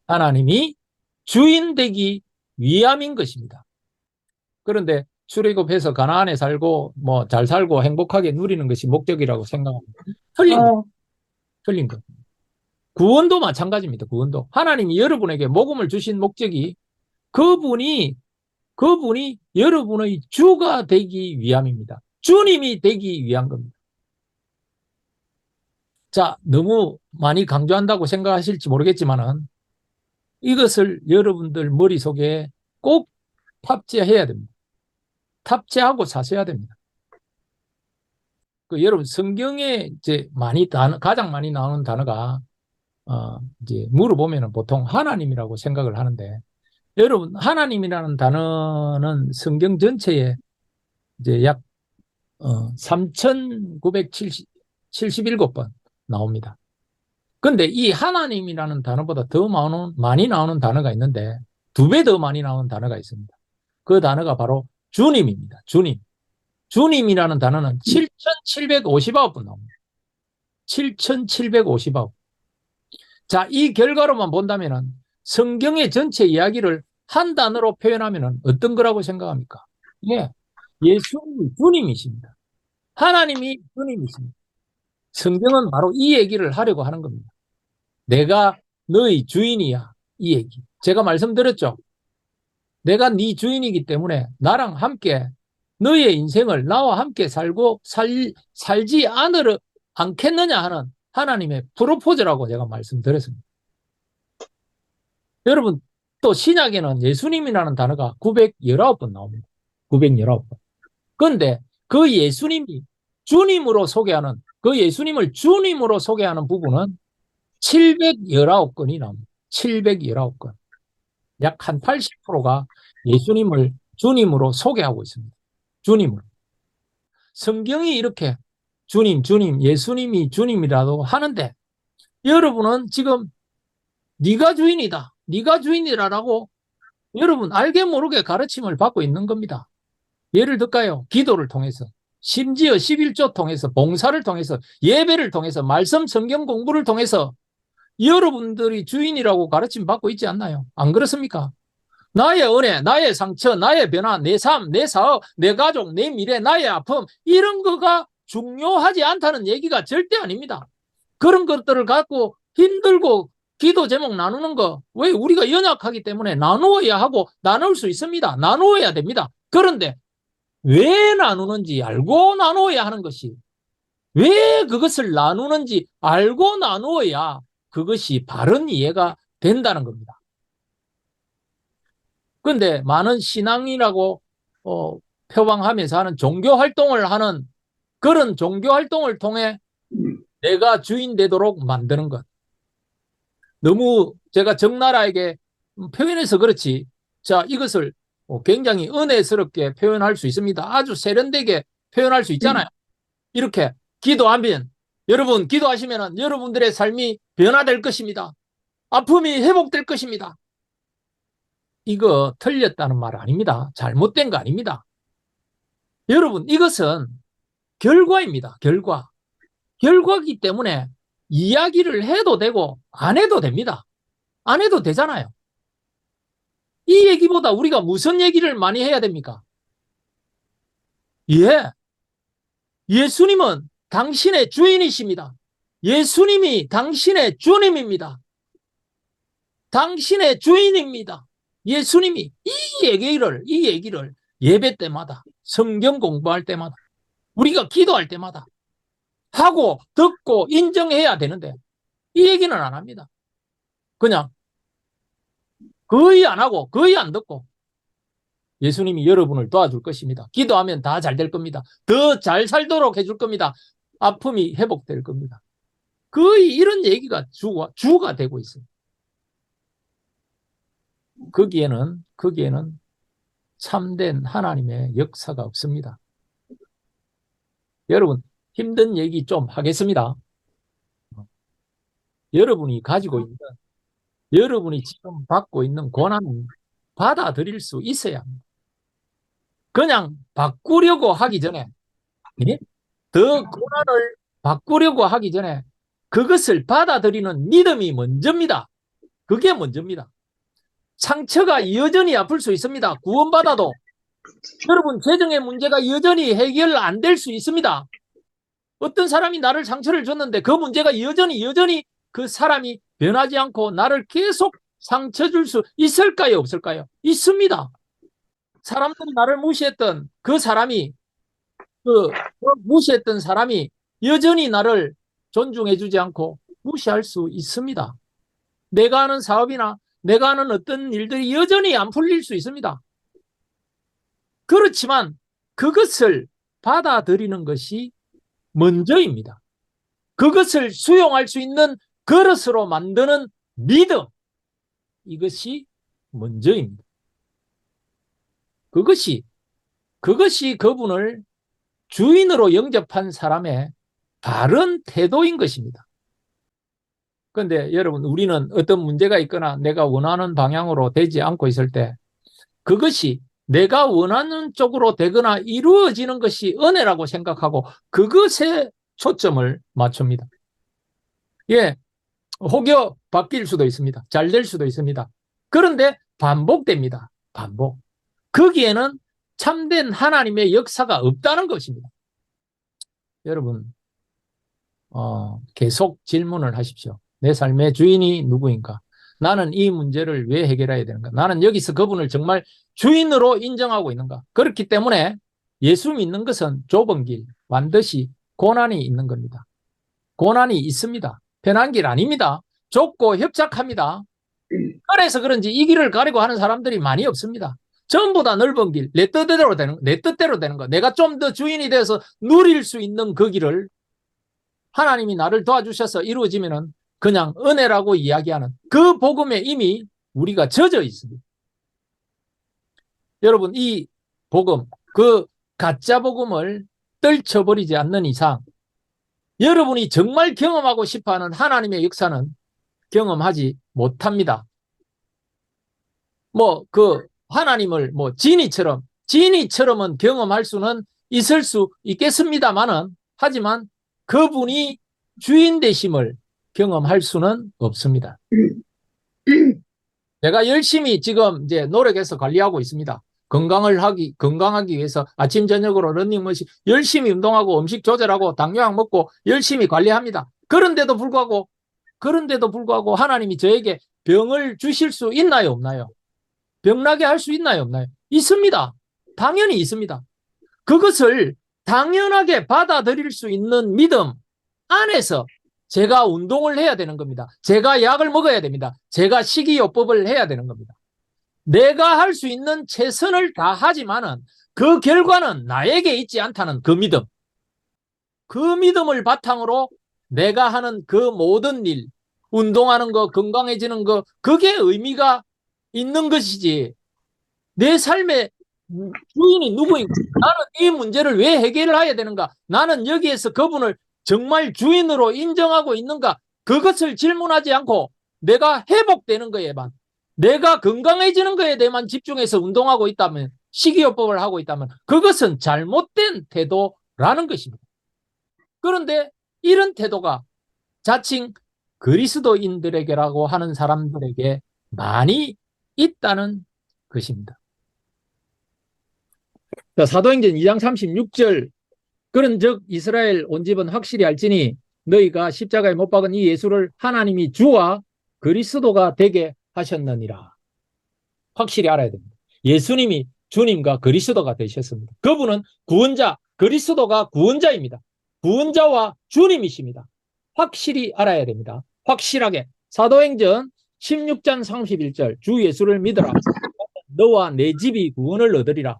하나님이 주인 되기 위함인 것입니다. 그런데 출애굽해서 가나안에 살고 뭐 잘 살고 행복하게 누리는 것이 목적이라고 생각합니다. 틀린 것. 구원도 마찬가지입니다. 구원도. 하나님이 여러분에게 복음을 주신 목적이 그분이 그분이 여러분의 주가 되기 위함입니다. 주님이 되기 위한 겁니다. 자, 너무 많이 강조한다고 생각하실지 모르겠지만은 이것을 여러분들 머릿속에 꼭 탑재해야 됩니다. 탑재하고 사셔야 됩니다. 여러분 성경에 이제 가장 많이 나오는 단어가 이제 물어보면은 보통 하나님이라고 생각을 하는데, 여러분 하나님이라는 단어는 성경 전체에 이제 약 3,977번 나옵니다. 근데 이 하나님이라는 단어보다 더 많이 나오는 단어가 있는데, 2배 더 많이 나오는 단어가 있습니다. 그 단어가 바로 주님입니다. 주님. 주님이라는 단어는 7,759번 나옵니다. 7,759번. 자, 이 결과로만 본다면은 성경의 전체 이야기를 한 단어로 표현하면은 어떤 거라고 생각합니까? 예. 예수님이 주님이십니다. 하나님이 주님이십니다. 성경은 바로 이 얘기를 하려고 하는 겁니다. 내가 너희 주인이야. 이 얘기. 제가 말씀드렸죠. 내가 네 주인이기 때문에 나랑 함께 너의 인생을 나와 함께 살지 않겠느냐 하는 하나님의 프로포즈라고 제가 말씀드렸습니다. 여러분, 또 신약에는 예수님이라는 단어가 919번 나옵니다. 919번. 그런데 그 예수님이 주님으로 소개하는, 그 예수님을 주님으로 소개하는 부분은 719건이 나옵니다. 719건. 약 한 80%가 예수님을 주님으로 소개하고 있습니다. 주님으로. 성경이 이렇게 주님, 예수님이 주님이라고 하는데, 여러분은 지금 네가 주인이다, 네가 주인이라고 여러분 알게 모르게 가르침을 받고 있는 겁니다. 예를 들까요? 기도를 통해서, 심지어 11조 통해서, 봉사를 통해서, 예배를 통해서, 말씀 성경 공부를 통해서 여러분들이 주인이라고 가르침 받고 있지 않나요? 안 그렇습니까? 나의 은혜, 나의 상처, 나의 변화, 내 삶, 내 사업, 내 가족, 내 미래, 나의 아픔, 이런 거가 중요하지 않다는 얘기가 절대 아닙니다. 그런 것들을 갖고 힘들고 기도 제목 나누는 거, 왜? 우리가 연약하기 때문에 나누어야 하고 나눌 수 있습니다. 나누어야 됩니다. 그런데 왜 나누는지 알고 나누어야 하는 것이, 왜 그것을 나누는지 알고 나누어야 그것이 바른 이해가 된다는 겁니다. 그런데 많은 신앙이라고 표방하면서 하는 종교활동을 하는, 그런 종교활동을 통해 내가 주인 되도록 만드는 것. 너무 제가 적나라하게 표현해서 그렇지, 자, 이것을 굉장히 은혜스럽게 표현할 수 있습니다. 아주 세련되게 표현할 수 있잖아요. 이렇게 기도하면, 여러분 기도하시면 여러분들의 삶이 변화될 것입니다. 아픔이 회복될 것입니다. 이거 틀렸다는 말 아닙니다. 잘못된 거 아닙니다. 여러분, 이것은 결과입니다. 결과이기 때문에 이야기를 해도 되고 안 해도 됩니다. 안 해도 되잖아요. 이 얘기보다 우리가 무슨 얘기를 많이 해야 됩니까? 예수님은 당신의 주인이십니다. 예수님이 당신의 주님입니다. 당신의 주인입니다. 예수님이 이 얘기를 예배 때마다, 성경 공부할 때마다, 우리가 기도할 때마다 하고 듣고 인정해야 되는데, 이 얘기는 안 합니다. 그냥 거의 안 하고 거의 안 듣고, 예수님이 여러분을 도와줄 것입니다. 기도하면 다 잘 될 겁니다. 더 잘 살도록 해줄 겁니다. 아픔이 회복될 겁니다. 거의 이런 얘기가 주가 되고 있어요. 거기에는 참된 하나님의 역사가 없습니다. 여러분, 힘든 얘기 좀 하겠습니다. 여러분이 가지고 있는, 여러분이 지금 받고 있는 고난은 받아들일 수 있어야 합니다. 그냥 바꾸려고 하기 전에, 더 고난을 바꾸려고 하기 전에 그것을 받아들이는 믿음이 먼저입니다. 그게 먼저입니다. 상처가 여전히 아플 수 있습니다. 구원받아도. 여러분, 재정의 문제가 여전히 해결 안 될 수 있습니다. 어떤 사람이 나를 상처를 줬는데 그 문제가 여전히 그 사람이 변하지 않고 나를 계속 상처 줄 수 있을까요? 없을까요? 있습니다. 사람들이 나를 무시했던 그 사람이, 그 무시했던 사람이 여전히 나를 존중해주지 않고 무시할 수 있습니다. 내가 하는 사업이나 내가 하는 어떤 일들이 여전히 안 풀릴 수 있습니다. 그렇지만 그것을 받아들이는 것이 먼저입니다. 그것을 수용할 수 있는 그릇으로 만드는 믿음, 이것이 먼저입니다. 그것이 그분을 주인으로 영접한 사람의 바른 태도인 것입니다. 그런데 여러분, 우리는 어떤 문제가 있거나 내가 원하는 방향으로 되지 않고 있을 때 그것이 내가 원하는 쪽으로 되거나 이루어지는 것이 은혜라고 생각하고 그것에 초점을 맞춥니다. 예, 혹여 바뀔 수도 있습니다. 잘 될 수도 있습니다. 그런데 반복됩니다. 반복. 거기에는 참된 하나님의 역사가 없다는 것입니다. 여러분, 계속 질문을 하십시오. 내 삶의 주인이 누구인가? 나는 이 문제를 왜 해결해야 되는가? 나는 여기서 그분을 정말 주인으로 인정하고 있는가? 그렇기 때문에 예수 믿는 것은 좁은 길, 반드시 고난이 있는 겁니다. 고난이 있습니다. 편한 길 아닙니다. 좁고 협착합니다. 그래서 그런지 이 길을 가려고 하는 사람들이 많이 없습니다. 전부 다 넓은 길, 내 뜻대로 되는 거. 내가 좀 더 주인이 돼서 누릴 수 있는 그 길을 하나님이 나를 도와주셔서 이루어지면은 그냥 은혜라고 이야기하는 그 복음에 이미 우리가 젖어 있습니다. 여러분, 이 복음, 그 가짜 복음을 떨쳐버리지 않는 이상 여러분이 정말 경험하고 싶어하는 하나님의 역사는 경험하지 못합니다. 하나님을 지니처럼은 경험할 수는 있을 수 있겠습니다만은, 하지만 그분이 주인 되심을 경험할 수는 없습니다. 내가 열심히 지금 이제 노력해서 관리하고 있습니다. 건강하기 위해서 아침, 저녁으로 러닝머신 열심히 운동하고 음식 조절하고 당뇨약 먹고 열심히 관리합니다. 그런데도 불구하고 하나님이 저에게 병을 주실 수 있나요, 없나요? 병나게 할 수 있나요, 없나요? 있습니다. 당연히 있습니다. 그것을 당연하게 받아들일 수 있는 믿음 안에서 제가 운동을 해야 되는 겁니다. 제가 약을 먹어야 됩니다. 제가 식이요법을 해야 되는 겁니다. 내가 할 수 있는 최선을 다하지만은 그 결과는 나에게 있지 않다는 그 믿음. 그 믿음을 바탕으로 내가 하는 그 모든 일, 운동하는 거, 건강해지는 거, 그게 의미가 있는 것이지. 내 삶의 주인이 누구인가? 나는 이 문제를 왜 해결을 해야 되는가? 나는 여기에서 그분을 정말 주인으로 인정하고 있는가? 그것을 질문하지 않고 내가 회복되는 거에만, 내가 건강해지는 거에 대해만 집중해서 운동하고 있다면, 식이요법을 하고 있다면 그것은 잘못된 태도라는 것입니다. 그런데 이런 태도가 자칭 그리스도인들에게라고 하는 사람들에게 많이 있다는 것입니다. 사도행전 2장 36절, 그런즉 이스라엘 온 집은 확실히 알지니 너희가 십자가에 못 박은 이 예수를 하나님이 주와 그리스도가 되게 하셨느니라. 확실히 알아야 됩니다. 예수님이 주님과 그리스도가 되셨습니다. 그분은 구원자, 그리스도가 구원자입니다. 구원자와 주님이십니다. 확실히 알아야 됩니다. 확실하게. 사도행전 16장 31절, 주 예수를 믿어라. 너와 내 집이 구원을 얻으리라.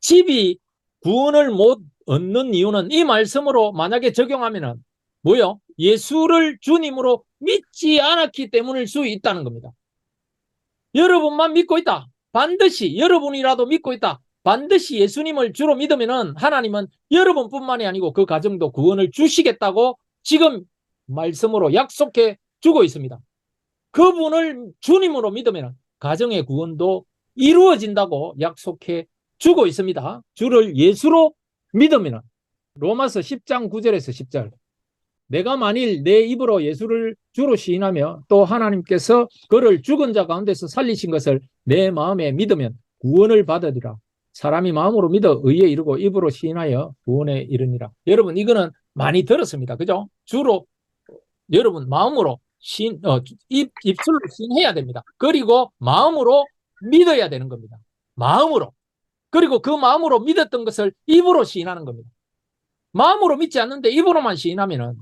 집이 구원을 못 얻는 이유는 이 말씀으로 만약에 적용하면은 뭐요? 예수를 주님으로 믿지 않았기 때문일 수 있다는 겁니다. 여러분만 믿고 있다. 반드시 여러분이라도 믿고 있다. 반드시 예수님을 주로 믿으면은 하나님은 여러분뿐만이 아니고 그 가정도 구원을 주시겠다고 지금 말씀으로 약속해 주고 있습니다. 그분을 주님으로 믿으면 가정의 구원도 이루어진다고 약속해 주고 있습니다. 주를 예수로 믿으면. 로마서 10장 9절에서 10절. 내가 만일 내 입으로 예수를 주로 시인하며 또 하나님께서 그를 죽은 자 가운데서 살리신 것을 내 마음에 믿으면 구원을 받으리라. 사람이 마음으로 믿어 의에 이르고 입으로 시인하여 구원에 이르니라. 여러분, 이거는 많이 들었습니다. 그죠? 주로 여러분 마음으로 입술로 시인해야 됩니다. 그리고 마음으로 믿어야 되는 겁니다. 마음으로. 그리고 그 마음으로 믿었던 것을 입으로 시인하는 겁니다. 마음으로 믿지 않는데 입으로만 시인하면은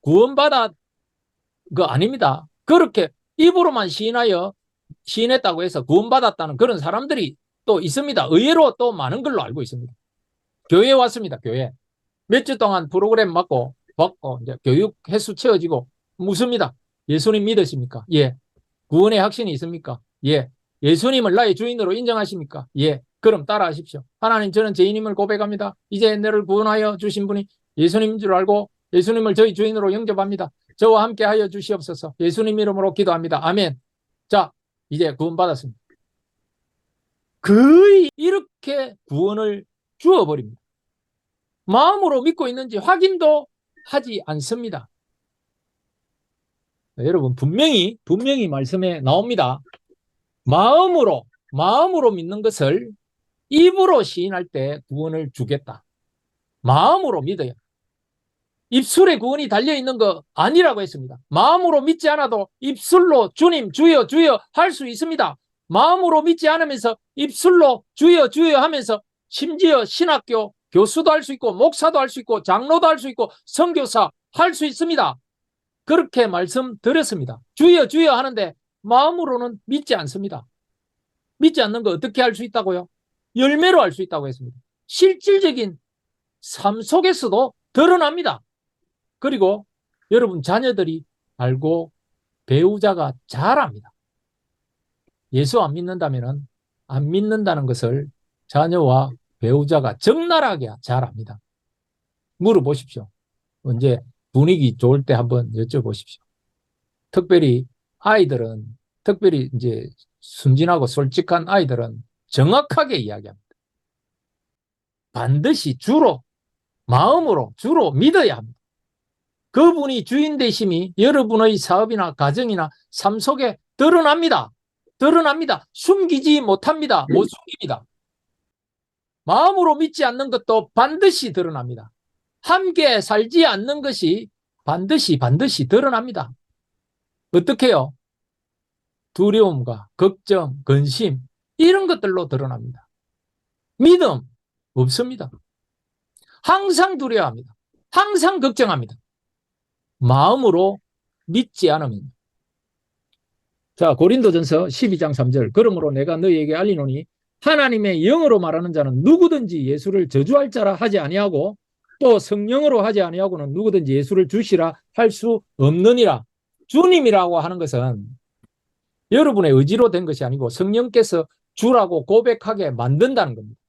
구원받아 그 아닙니다. 그렇게 입으로만 시인했다고 해서 구원받았다는 그런 사람들이 또 있습니다. 의외로 또 많은 걸로 알고 있습니다. 교회에 왔습니다. 교회. 몇 주 동안 프로그램 받고 이제 교육 횟수 채워지고 묻습니다. 예수님 믿으십니까? 예. 구원의 확신이 있습니까? 예. 예수님을 나의 주인으로 인정하십니까? 예. 그럼 따라하십시오. 하나님, 저는 죄인임을 고백합니다. 이제 나를 구원하여 주신 분이 예수님인 줄 알고 예수님을 저희 주인으로 영접합니다. 저와 함께 하여 주시옵소서. 예수님 이름으로 기도합니다. 아멘. 자, 이제 구원받았습니다. 거의 이렇게 구원을 주어버립니다. 마음으로 믿고 있는지 확인도 하지 않습니다. 여러분, 분명히 말씀에 나옵니다. 마음으로 믿는 것을 입으로 시인할 때 구원을 주겠다. 마음으로 믿어야. 입술에 구원이 달려있는 거 아니라고 했습니다. 마음으로 믿지 않아도 입술로 주님 주여 주여 할 수 있습니다. 마음으로 믿지 않으면서 입술로 주여 주여 하면서 심지어 신학교 교수도 할 수 있고 목사도 할 수 있고 장로도 할 수 있고 선교사 할 수 있습니다. 그렇게 말씀드렸습니다. 주여 주여 하는데 마음으로는 믿지 않습니다. 믿지 않는 거 어떻게 할 수 있다고요? 열매로 할 수 있다고 했습니다. 실질적인 삶 속에서도 드러납니다. 그리고 여러분 자녀들이 알고 배우자가 잘 압니다. 예수 안 믿는다면 안 믿는다는 것을 자녀와 배우자가 적나라하게 잘 압니다. 물어보십시오. 언제 분위기 좋을 때 한번 여쭤보십시오. 특별히 아이들은, 특별히 이제 순진하고 솔직한 아이들은 정확하게 이야기합니다. 반드시 마음으로 주로 믿어야 합니다. 그분이 주인 되심이 여러분의 사업이나 가정이나 삶 속에 드러납니다. 숨기지 못합니다. 못 숨깁니다. 마음으로 믿지 않는 것도 반드시 드러납니다. 함께 살지 않는 것이 반드시 드러납니다. 어떻게요? 두려움과 걱정, 근심 이런 것들로 드러납니다. 믿음 없습니다. 항상 두려워합니다. 항상 걱정합니다. 마음으로 믿지 않으면. 자, 고린도전서 12장 3절. 그러므로 내가 너희에게 알리노니 하나님의 영으로 말하는 자는 누구든지 예수를 저주할 자라 하지 아니하고 또 성령으로 하지 아니하고는 누구든지 예수를 주시라 할 수 없느니라. 주님이라고 하는 것은 여러분의 의지로 된 것이 아니고 성령께서 주라고 고백하게 만든다는 겁니다.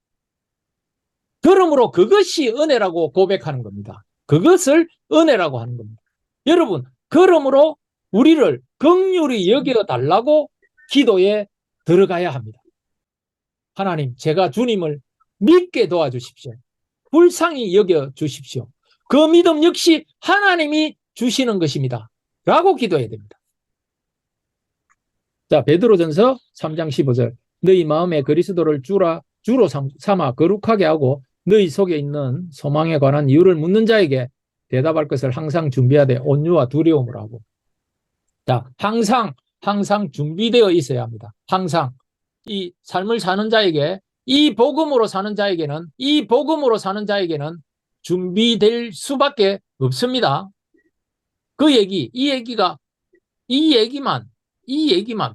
그러므로 그것이 은혜라고 고백하는 겁니다. 그것을 은혜라고 하는 겁니다. 여러분, 그러므로 우리를 긍휼히 여겨달라고 기도에 들어가야 합니다. 하나님, 제가 주님을 믿게 도와주십시오. 불쌍히 여겨주십시오. 그 믿음 역시 하나님이 주시는 것입니다. 라고 기도해야 됩니다. 자, 베드로전서 3장 15절. 너희 마음에 그리스도를 주로 삼아 거룩하게 하고 너희 속에 있는 소망에 관한 이유를 묻는 자에게 대답할 것을 항상 준비하되 온유와 두려움으로 하고. 자, 항상 준비되어 있어야 합니다. 항상. 이 삶을 사는 자에게, 이 복음으로 사는 자에게는 준비될 수밖에 없습니다. 그 얘기, 이 얘기만,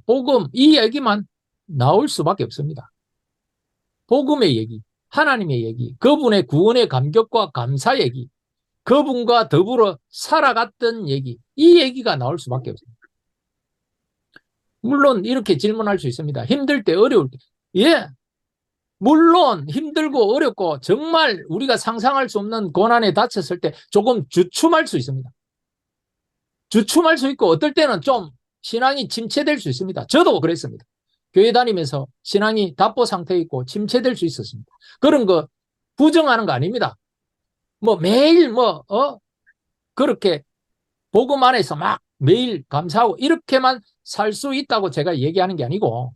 복음, 이 얘기만 나올 수밖에 없습니다. 복음의 얘기, 하나님의 얘기, 그분의 구원의 감격과 감사 얘기, 그분과 더불어 살아갔던 얘기, 이 얘기가 나올 수밖에 없습니다. 물론 이렇게 질문할 수 있습니다. 힘들 때, 어려울 때. 예, 물론 힘들고 어렵고 정말 우리가 상상할 수 없는 고난에 다쳤을 때 조금 주춤할 수 있습니다. 주춤할 수 있고 어떨 때는 좀 신앙이 침체될 수 있습니다. 저도 그랬습니다. 교회 다니면서 신앙이 답보 상태에 있고 침체될 수 있었습니다. 그런 거 부정하는 거 아닙니다. 매일 그렇게 복음 안에서 막 매일 감사하고 이렇게만 살 수 있다고 제가 얘기하는 게 아니고,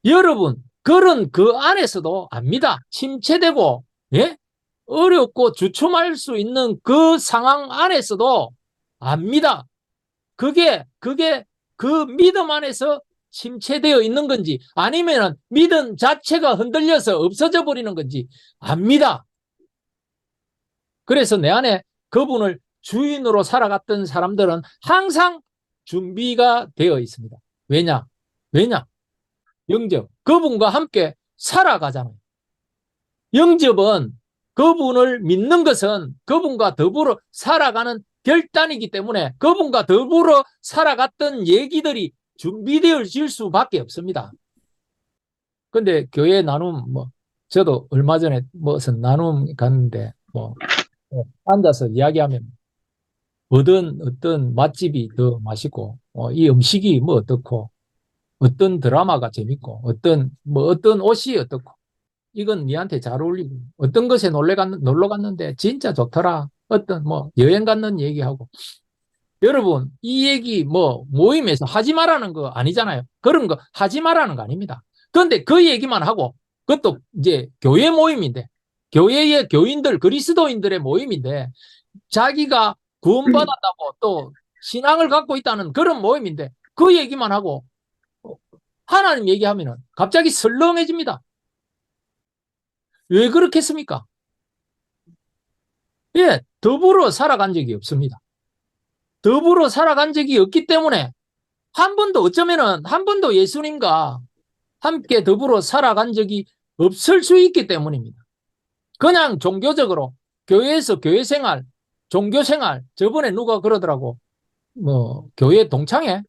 여러분 그런 그 안에서도 압니다. 침체되고 어렵고 주춤할 수 있는 그 상황 안에서도 압니다. 그게 그 믿음 안에서 침체되어 있는 건지 아니면 믿음 자체가 흔들려서 없어져 버리는 건지 압니다. 그래서 내 안에 그분을 주인으로 살아갔던 사람들은 항상 준비가 되어 있습니다. 왜냐? 영접. 그분과 함께 살아가잖아요. 영접은 그분을 믿는 것은 그분과 더불어 살아가는 결단이기 때문에 그분과 더불어 살아갔던 얘기들이 준비되어질 수밖에 없습니다. 근데 교회 나눔 저도 얼마 전에 무슨 나눔 갔는데 앉아서 이야기하면 어떤 맛집이 더 맛있고 이 음식이 어떻고 어떤 드라마가 재밌고 어떤 옷이 어떻고 이건 니한테 잘 어울리고 어떤 것에 놀러 갔는데 진짜 좋더라. 어떤 여행 갔는 얘기하고 여러분 이 얘기 모임에서 하지 말라는 거 아니잖아요. 그런 거 하지 말라는 거 아닙니다. 그런데 그 얘기만 하고 그것도 이제 교회 모임인데 교회의 교인들 그리스도인들의 모임인데 자기가 구원받았다고 또 신앙을 갖고 있다는 그런 모임인데 그 얘기만 하고 하나님 얘기하면은 갑자기 설렁해집니다. 왜 그렇겠습니까? 예, 더불어 살아간 적이 없습니다. 더불어 살아간 적이 없기 때문에 어쩌면은 한 번도 예수님과 함께 더불어 살아간 적이 없을 수 있기 때문입니다. 그냥 종교적으로 교회에서 교회 생활, 종교 생활, 저번에 누가 그러더라고. 교회 동창회?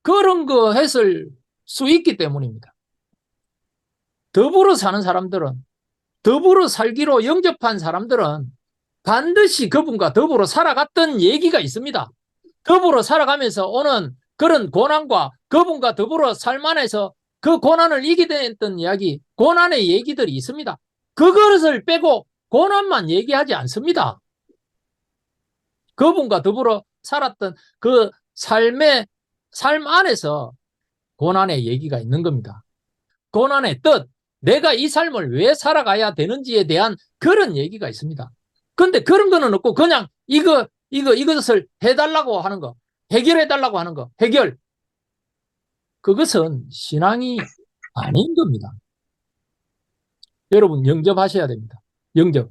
그런 거 했을 수 있기 때문입니다. 더불어 사는 사람들은, 더불어 살기로 영접한 사람들은 반드시 그분과 더불어 살아갔던 얘기가 있습니다. 더불어 살아가면서 오는 그런 고난과 그분과 더불어 살만해서 그 고난을 이기게 됐던 이야기, 고난의 얘기들이 있습니다. 그것을 빼고 고난만 얘기하지 않습니다. 그분과 더불어 살았던 그 삶 안에서 고난의 얘기가 있는 겁니다. 고난의 뜻, 내가 이 삶을 왜 살아가야 되는지에 대한 그런 얘기가 있습니다. 근데 그런 거는 없고 그냥 이것을 해달라고 하는 거, 해결해달라고 하는 거, 해결. 그것은 신앙이 아닌 겁니다. 여러분 영접하셔야 됩니다. 영접.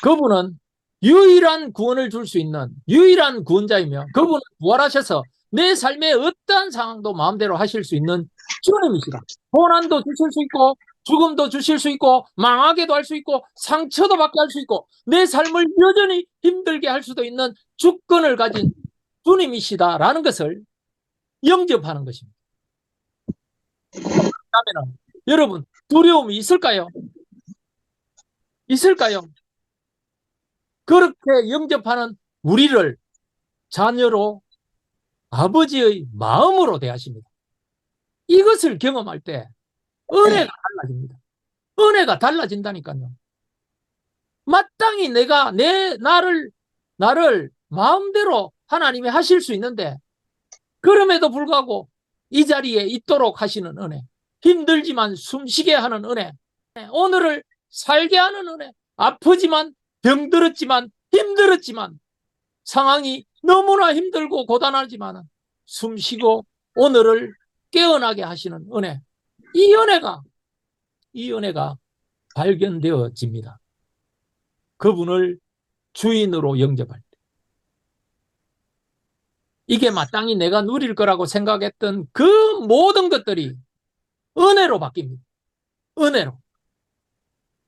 그분은 유일한 구원을 줄 수 있는 유일한 구원자이며 그분은 부활하셔서 내 삶의 어떠한 상황도 마음대로 하실 수 있는 주님이시다. 고난도 주실 수 있고 죽음도 주실 수 있고 망하게도 할 수 있고 상처도 받게 할 수 있고 내 삶을 여전히 힘들게 할 수도 있는 주권을 가진 주님이시다라는 것을 영접하는 것입니다. 그러면 여러분 두려움이 있을까요? 있을까요? 그렇게 영접하는 우리를 자녀로 아버지의 마음으로 대하십니다. 이것을 경험할 때 은혜가 달라집니다. 은혜가 달라진다니까요. 마땅히 내가 나를 마음대로 하나님이 하실 수 있는데 그럼에도 불구하고 이 자리에 있도록 하시는 은혜, 힘들지만 숨쉬게 하는 은혜, 오늘을 살게 하는 은혜, 아프지만 병들었지만 힘들었지만 상황이 너무나 힘들고 고단하지만 숨쉬고 오늘을 깨어나게 하시는 은혜, 이 은혜가 발견되어집니다. 그분을 주인으로 영접할 때 이게 마땅히 내가 누릴 거라고 생각했던 그 모든 것들이 은혜로 바뀝니다. 은혜로.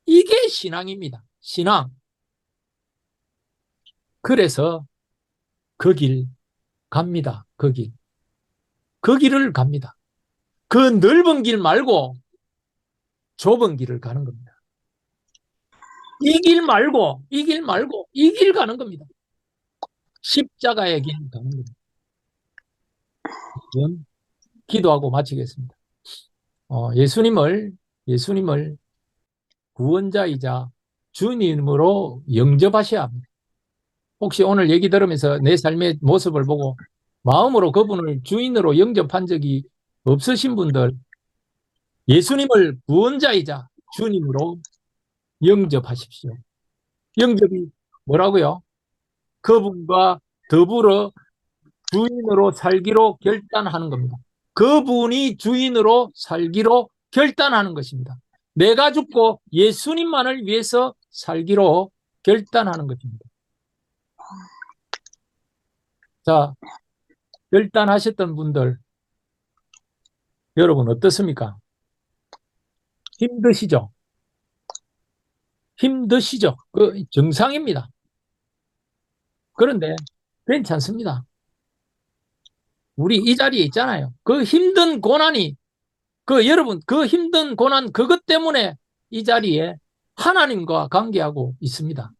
이게 신앙입니다. 신앙. 그래서 그 길 갑니다. 그 길. 그 길을 갑니다. 그 넓은 길 말고 좁은 길을 가는 겁니다. 이 길 말고 이 길 가는 겁니다. 십자가의 길 가는 겁니다. 기도하고 마치겠습니다. 예수님을 구원자이자 주님으로 영접하셔야 합니다. 혹시 오늘 얘기 들으면서 내 삶의 모습을 보고 마음으로 그분을 주인으로 영접한 적이 없으신 분들, 예수님을 구원자이자 주님으로 영접하십시오. 영접이 뭐라고요? 그분과 더불어 주인으로 살기로 결단하는 겁니다. 그분이 주인으로 살기로 결단하는 것입니다. 내가 죽고 예수님만을 위해서 살기로 결단하는 것입니다. 자, 결단하셨던 분들, 여러분 어떻습니까? 힘드시죠? 힘드시죠? 그 정상입니다. 그런데 괜찮습니다. 우리 이 자리에 있잖아요. 그 힘든 고난이, 여러분, 그 힘든 고난, 그것 때문에 이 자리에 하나님과 관계하고 있습니다.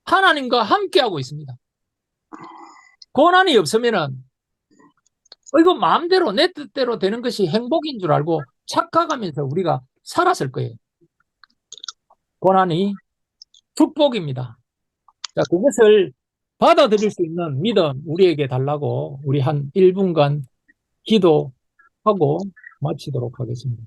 하나님과 함께하고 있습니다. 고난이 없으면은, 이거 마음대로 내 뜻대로 되는 것이 행복인 줄 알고 착각하면서 우리가 살았을 거예요. 고난이 축복입니다. 자, 그것을 받아들일 수 있는 믿음 우리에게 달라고 우리 한 1분간 기도하고 마치도록 하겠습니다.